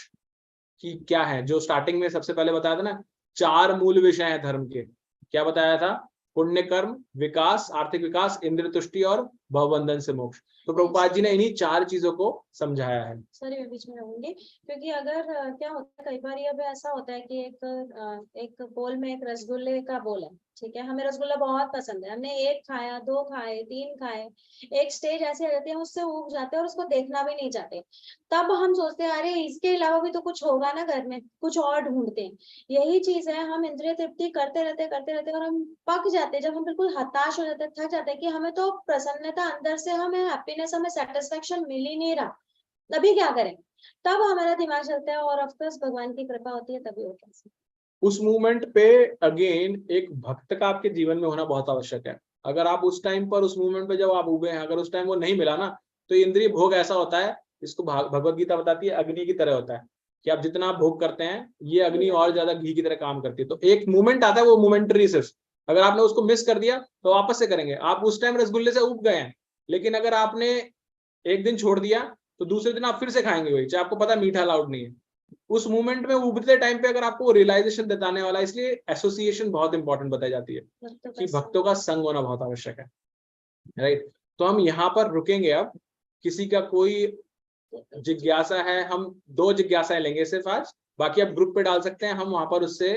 कि क्या है। जो स्टार्टिंग में सबसे पहले बताया था ना, 4 मूल विषय हैं धर्म के, क्या बताया था? पुण्य कर्म, विकास, आर्थिक विकास, इंद्रिय तुष्टि और भवबंधन से मोक्ष। तो प्रभुपाद जी ने इन्हीं 4 चीजों को समझाया है। सॉरी मैं बीच में रहूंगी, क्योंकि अगर क्या होता है कई बार ये ऐसा होता है कि एक बोल में एक रसगुल्ले का बोल है, ठीक है, हमें रसगुल्ला बहुत पसंद है, हमने 1 खाया, 2 खाए, 3 खाए, एक स्टेज ऐसे आ जाती है उससे ऊब जाते हैं और उसको देखना भी नहीं चाहते। तब हम सोचते हैं अरे इसके अलावा भी तो कुछ होगा ना घर में, कुछ और ढूंढते हैं। यही चीज है, हम इंद्रिय तृप्ति करते रहते और हम पक जाते हैं, जब हम बिल्कुल हताश हो जाते हैं, थक जाते हैं कि हमें तो प्रसन्नता अंदर से, हमें हैप्पीनेस, हमें सेटिस्फेक्शन मिल ही नहीं रहा, तभी क्या करें? तब हमारा दिमाग चलता है और ऑफ कोर्स भगवान की कृपा होती है तभी होता है। उस मूवमेंट पे अगेन एक भक्त का आपके जीवन में होना बहुत आवश्यक है। अगर आप उस टाइम पर, उस मूवमेंट पे जब आप उबे हैं, अगर उस टाइम वो नहीं मिला ना, तो इंद्रिय भोग ऐसा होता है, इसको भगवत गीता बताती है, अग्नि की तरह होता है कि आप जितना भोग करते हैं ये अग्नि और ज्यादा घी की तरह काम करती है। तो एक मूवमेंट आता है, वो मोमेंटरी सिर्फ, अगर आपने उसको मिस कर दिया तो वापस से करेंगे। आप उस टाइम रसगुल्ले से उब गए हैं, लेकिन अगर आपने एक दिन छोड़ दिया तो दूसरे दिन आप फिर से खाएंगे वही, चाहे आपको पता मीठा अलाउड नहीं है। उस मूवमेंट में उबरते टाइम पे अगर आपको रियलाइजेशन बताने वाला, इसलिए एसोसिएशन बहुत इंपॉर्टेंट बताई जाती है कि भक्तों का संग होना बहुत आवश्यक है, राइट। तो हम यहाँ पर रुकेंगे। अब किसी का कोई जिज्ञासा है, हम 2 जिज्ञासाएं लेंगे सिर्फ आज, बाकी आप ग्रुप पे डाल सकते हैं, हम वहां पर उससे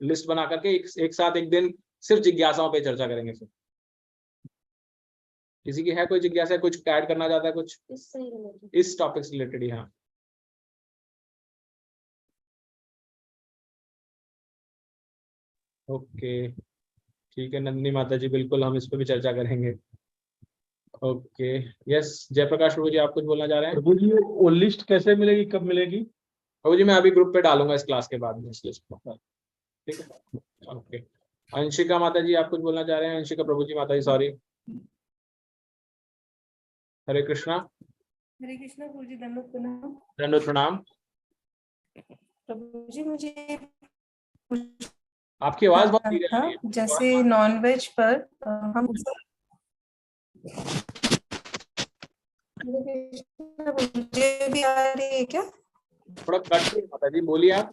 लिस्ट बना करके एक साथ एक दिन सिर्फ जिज्ञासाओं पे चर्चा करेंगे। फिर किसी की है कोई जिज्ञासा, कुछ ऐड करना चाहता है कुछ इस टॉपिक से रिलेटेड? ही हाँ, ओके ठीक है नंदिनी माता जी, बिल्कुल हम इस पर भी चर्चा करेंगे। ओके यस, जयप्रकाश प्रभु जी आप कुछ बोलना चाह रहे हैं? प्रभु जी वो लिस्ट कैसे मिलेगी, कब मिलेगी? प्रभु जी मैं अभी ग्रुप पे डालूंगा इस क्लास के बाद में इस लिस्ट को, ठीक है। ओके अंशिका माता जी आप कुछ बोलना चाह रहे हैं? अंशिका प्रभु जी, माता जी सॉरी। हरे कृष्णा। हरे कृष्णा प्रभु जी, दंडवत प्रणाम। दंडवत प्रणाम। प्रभु जी मुझे आपकी आवाज बहुत धीरे आ रही है। जैसे नॉनवेज पर हम मुझे भी आ रही है क्या? थोड़ा कट रही है माता जी, बोलिए आप।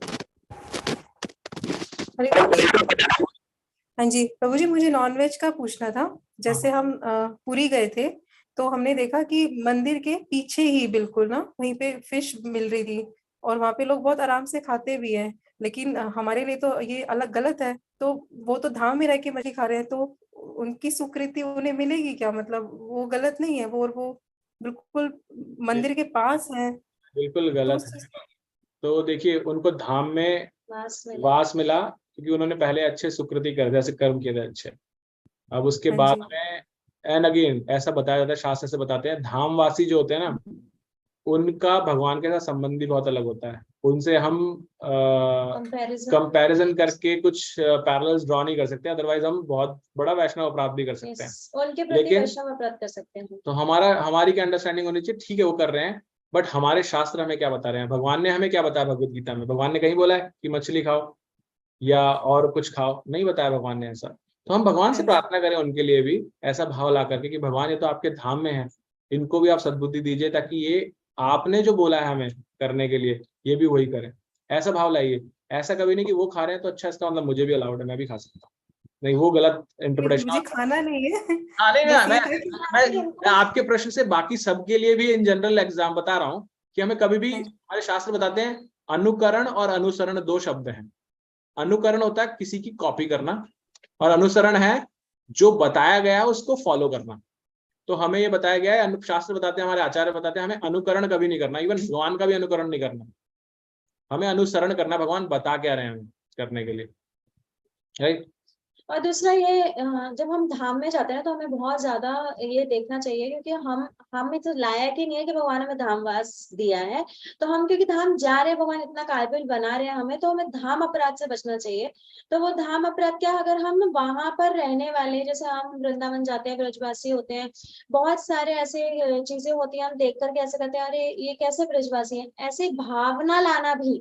हाँ जी प्रभु जी, मुझे नॉनवेज का पूछना था। जैसे हम पुरी गए थे तो हमने देखा कि मंदिर के पीछे ही बिल्कुल ना वहीं पे फिश मिल रही थी और वहां पे लोग बहुत आराम से खाते भी हैं, लेकिन हमारे लिए तो ये अलग गलत है। तो वो तो धाम में रह के मछली खा रहे हैं, तो उनकी स्वीकृति उन्हें मिलेगी क्या? मतलब वो गलत नहीं है वो, और वो बिल्कुल मंदिर के पास है। बिल्कुल तो गलत उस है। चीज तो देखिए उनको धाम में वास मिला क्योंकि उन्होंने पहले अच्छे सुकृति कर जैसे कर्म किए थे अच्छे। अब उसके हाँ बाद जी। में एंड अगेन ऐसा बताया जाता है, शास्त्र से बताते हैं, धामवासी जो होते हैं ना उनका भगवान के साथ संबंध भी बहुत अलग होता है। उनसे हम कंपैरिजन करके कुछ पैरेलल्स ड्रॉ नहीं कर सकते, अदरवाइज हम बहुत बड़ा वैष्णव अपराध भी कर सकते हैं। उनके प्रति लेकिन वैष्णव अपराध कर सकते हैं। तो हमारी क्या अंडरस्टैंडिंग होनी चाहिए, ठीक है वो कर रहे हैं, बट हमारे शास्त्र हमें क्या बता रहे हैं, भगवान ने हमें क्या बताया भगवत गीता में? भगवान ने कहीं बोला है कि मछली खाओ या और कुछ खाओ? नहीं बताया भगवान ने ऐसा। तो हम भगवान से प्रार्थना करें उनके लिए भी ऐसा भाव ला करके कि भगवान ये तो आपके धाम में है, इनको भी आप सद्बुद्धि दीजिए ताकि ये आपने जो बोला है हमें करने के लिए ये भी वही करें। ऐसा भाव लाइए। ऐसा कभी नहीं कि वो खा रहे हैं तो अच्छा इसका मतलब मुझे भी अलाउड है, मैं भी खा सकता हूँ। नहीं, वो गलत इंटरप्रिटेशन। मुझे खाना नहीं है। अरे बस मैं, ये था कि मैं आपके प्रश्न से बाकी सबके लिए भी इन जनरल एग्जाम बता रहा हूँ कि हमें कभी भी, हमारे शास्त्र बताते हैं अनुकरण और अनुसरण दो शब्द हैं। अनुकरण होता है किसी की कॉपी करना और अनुसरण है जो बताया गया है उसको फॉलो करना। तो हमें ये बताया गया है, शास्त्र बताते हैं, हमारे आचार्य बताते हैं, हमें अनुकरण कभी नहीं करना, इवन भगवान का भी अनुकरण नहीं करना, हमें अनुसरण करना, भगवान बता क्या रहे हैं हमें करने के लिए, राइट। और दूसरा ये जब हम धाम में जाते हैं तो हमें बहुत ज्यादा ये देखना चाहिए, क्योंकि हम तो लायक ही नहीं है कि भगवान हमें धामवास दिया है। तो हम क्योंकि धाम जा रहे हैं, भगवान इतना काबिल बना रहे हैं हमें, तो हमें धाम अपराध से बचना चाहिए। तो वो धाम अपराध क्या, अगर हम वहां पर रहने वाले, जैसे हम वृंदावन जाते हैं, ब्रजवासी होते हैं, बहुत सारे ऐसे चीजें होती हैं, हम देख करके ऐसे कहते हैं अरे ये कैसे ब्रजवासी है, ऐसी भावना लाना भी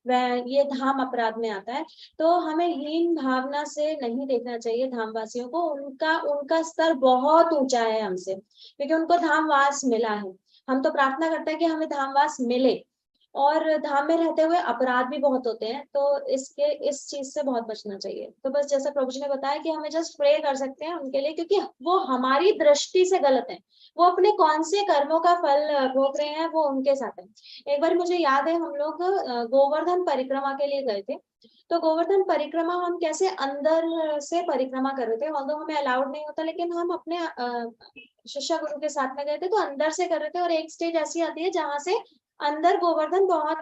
वह ये धाम अपराध में आता है। तो हमें हीन भावना से नहीं देखना चाहिए धामवासियों को। उनका उनका स्तर बहुत ऊंचा है हमसे, क्योंकि उनको धामवास मिला है। हम तो प्रार्थना करते हैं कि हमें धामवास मिले, और धाम में रहते हुए अपराध भी बहुत होते हैं, तो इस चीज से बहुत बचना चाहिए। तो बस जैसा प्रभु जी ने बताया कि हमें जस्ट प्रे कर सकते हैं उनके लिए, क्योंकि वो हमारी दृष्टि से गलत है, वो अपने कौन से कर्मों का फल भोग रहे हैं वो उनके साथ है। एक बार मुझे याद है, हम लोग गोवर्धन परिक्रमा के लिए गए थे। तो गोवर्धन परिक्रमा हम कैसे अंदर से परिक्रमा कर रहे थे, ऑल्दो हमें अलाउड नहीं होता, लेकिन हम अपने शिष्य गुरु के साथ में गए थे, तो अंदर से कर रहे थे। और एक स्टेज ऐसी आती है जहां से अंदर गोवर्धन बहुत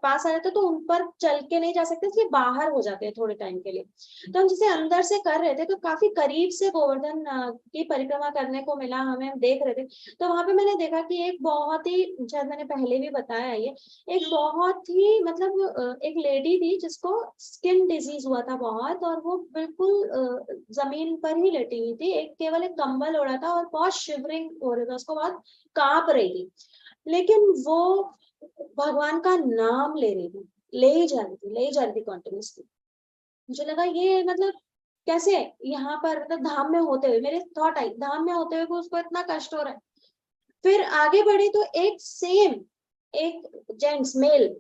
पास आ जाते, तो उन पर चल के नहीं जा सकते, इसलिए बाहर हो जाते हैं थोड़े टाइम के लिए। तो हम जैसे अंदर से कर रहे थे तो काफी करीब से गोवर्धन की परिक्रमा करने को मिला हमें, हम देख रहे थे। तो वहां पे मैंने देखा कि एक बहुत ही, शायद मैंने पहले भी बताया, ये एक बहुत ही मतलब एक लेडी थी जिसको स्किन डिजीज हुआ था बहुत, और वो बिल्कुल जमीन पर ही लेटी हुई थी, एक केवल एक कंबल ओढ़ा था और बहुत शिवरिंग हो रहा था, उसको बहुत कांप रही थी, लेकिन वो भगवान का नाम ले रही थी, ले ही जा रही थी कॉन्टिन्यूसली। मुझे लगा ये मतलब कैसे यहाँ पर, मतलब धाम में होते हुए, मेरे थॉट आई धाम में होते हुए को उसको इतना कष्ट हो रहा है। फिर आगे बढ़े तो एक जेंट्स मेल,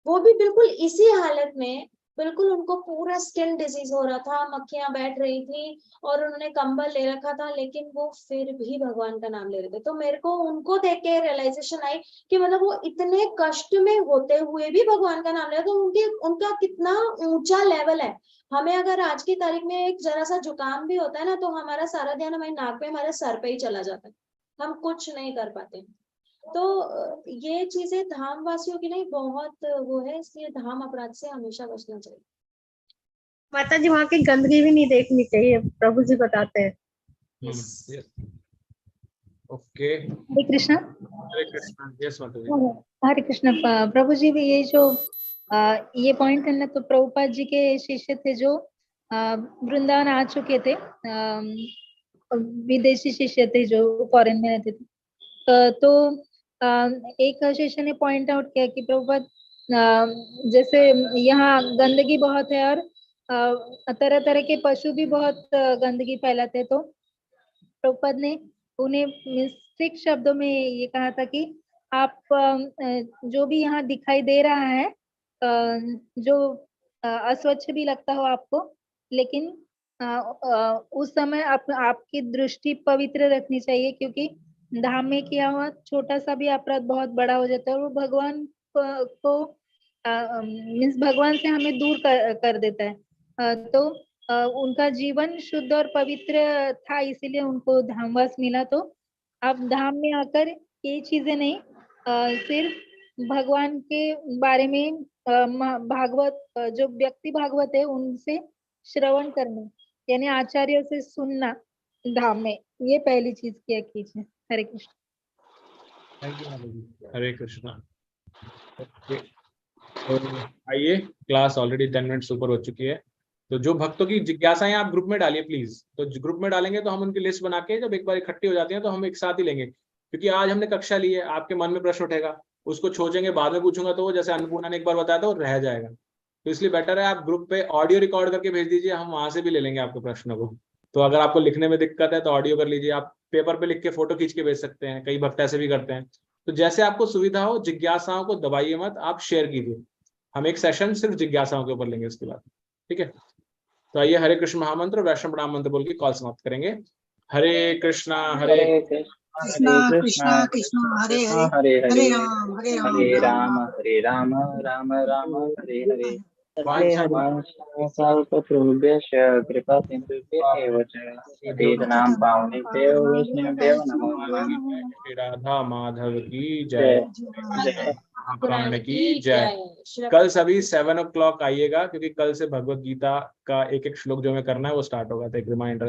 वो भी बिल्कुल इसी हालत में, बिल्कुल उनको पूरा स्किन डिजीज हो रहा था, मक्खियां बैठ रही थी और उन्होंने कंबल ले रखा था, लेकिन वो फिर भी भगवान का नाम ले रहे थे। तो मेरे को उनको देख के रियलाइजेशन आई कि मतलब वो इतने कष्ट में होते हुए भी भगवान का नाम ले रहे, तो उनका कितना ऊंचा लेवल है। हमें अगर आज की तारीख में एक जरा सा जुकाम भी होता है ना, तो हमारा सारा ध्यान हमारे नाक पे, हमारे सर पे ही चला जाता है, हम कुछ नहीं कर पाते। तो ये चीजें धाम वासियों की नहीं बहुत वो है, इसलिए धाम अपराध से हमेशा बचना चाहिए। माता जी वहाँ की गंदगी भी नहीं देखनी चाहिए, प्रभु जी बताते हैं। ओके, हरे कृष्णा। हरे कृष्णा। यस माता जी। हरे कृष्णा। प्रभु जी भी ये जो ये पॉइंट है ना, तो प्रभुपाद जी के शिष्य थे जो वृंदावन आ चुके थे, विदेशी शिष्य थे जो फॉरेन में रहते थे। तो एक शिष्य ने पॉइंट आउट किया कि प्रभुपाद जैसे यहाँ गंदगी बहुत है और तरह तरह के पशु भी बहुत गंदगी फैलाते, तो प्रभुपाद ने उन्हें स्ट्रिक्ट शब्दों में ये कहा था कि आप जो भी यहाँ दिखाई दे रहा है, जो अस्वच्छ भी लगता हो आपको, लेकिन उस समय आपकी दृष्टि पवित्र रखनी चाहिए, क्योंकि धाम में किया हुआ छोटा सा भी अपराध बहुत बड़ा हो जाता है और वो भगवान को मीन्स भगवान से हमें दूर कर देता है। तो उनका जीवन शुद्ध और पवित्र था, इसीलिए उनको धामवास मिला। तो आप धाम में आकर ये चीजें नहीं, सिर्फ भगवान के बारे में भागवत, जो व्यक्ति भागवत है उनसे श्रवण करना, यानी आचार्य से सुनना धाम में, ये पहली चीज किया कीजिए। हरे कृष्ण। थैंक यू माता जी। हरे कृष्णा। तो आइए, क्लास ऑलरेडी 10 मिनट्स ऊपर हो चुकी है। तो जो भक्तों की जिज्ञासाएं आप ग्रुप में डालिए प्लीज। तो ग्रुप में डालेंगे तो हम उनकी लिस्ट बना के जब एक बार इकट्ठी हो जाती है तो हम एक साथ ही लेंगे, क्योंकि आज हमने कक्षा ली है, आपके मन में प्रश्न उठेगा, उसको छोड़ेंगे बाद में पूछूंगा तो वो जैसे अन्नपूर्णा ने एक बार बताया था वो रह जाएगा। तो इसलिए बेटर है आप ग्रुप पे ऑडियो रिकॉर्ड करके भेज दीजिए, हम वहां से भी ले लेंगे आपके प्रश्नों को। तो अगर आपको लिखने में दिक्कत है तो ऑडियो कर लीजिए, आप पेपर पे लिख के फोटो खींच के भेज सकते हैं, कई भक्त ऐसे भी करते हैं। तो जैसे आपको सुविधा हो, जिज्ञासाओं को दबाइए मत, आप शेयर कीजिए। हम एक सेशन सिर्फ जिज्ञासाओं के ऊपर लेंगे उसके बाद, ठीक है। तो आइए हरे कृष्ण महामंत्र वैष्णव प्रणाम मंत्र बोल के कॉल समाप्त करेंगे। हरे कृष्णा कृष्णा कृष्णा कृष्णा हरे हरे, हरे राम हरे राम, हरे राम हरे राम, राम राम हरे हरे। कल्पतरुभ्यश्च कृपा सिन्धुभ्यः च पतितानां पावनेभ्यो वैष्णवेभ्यो नमो नमः। श्री राधा माधव की जय, पुराण की जय। कल सभी 7 o'clock आइएगा, क्योंकि कल से भगवत गीता का एक एक श्लोक जो हमें करना है वो स्टार्ट होगा। तो एक रिमाइंडर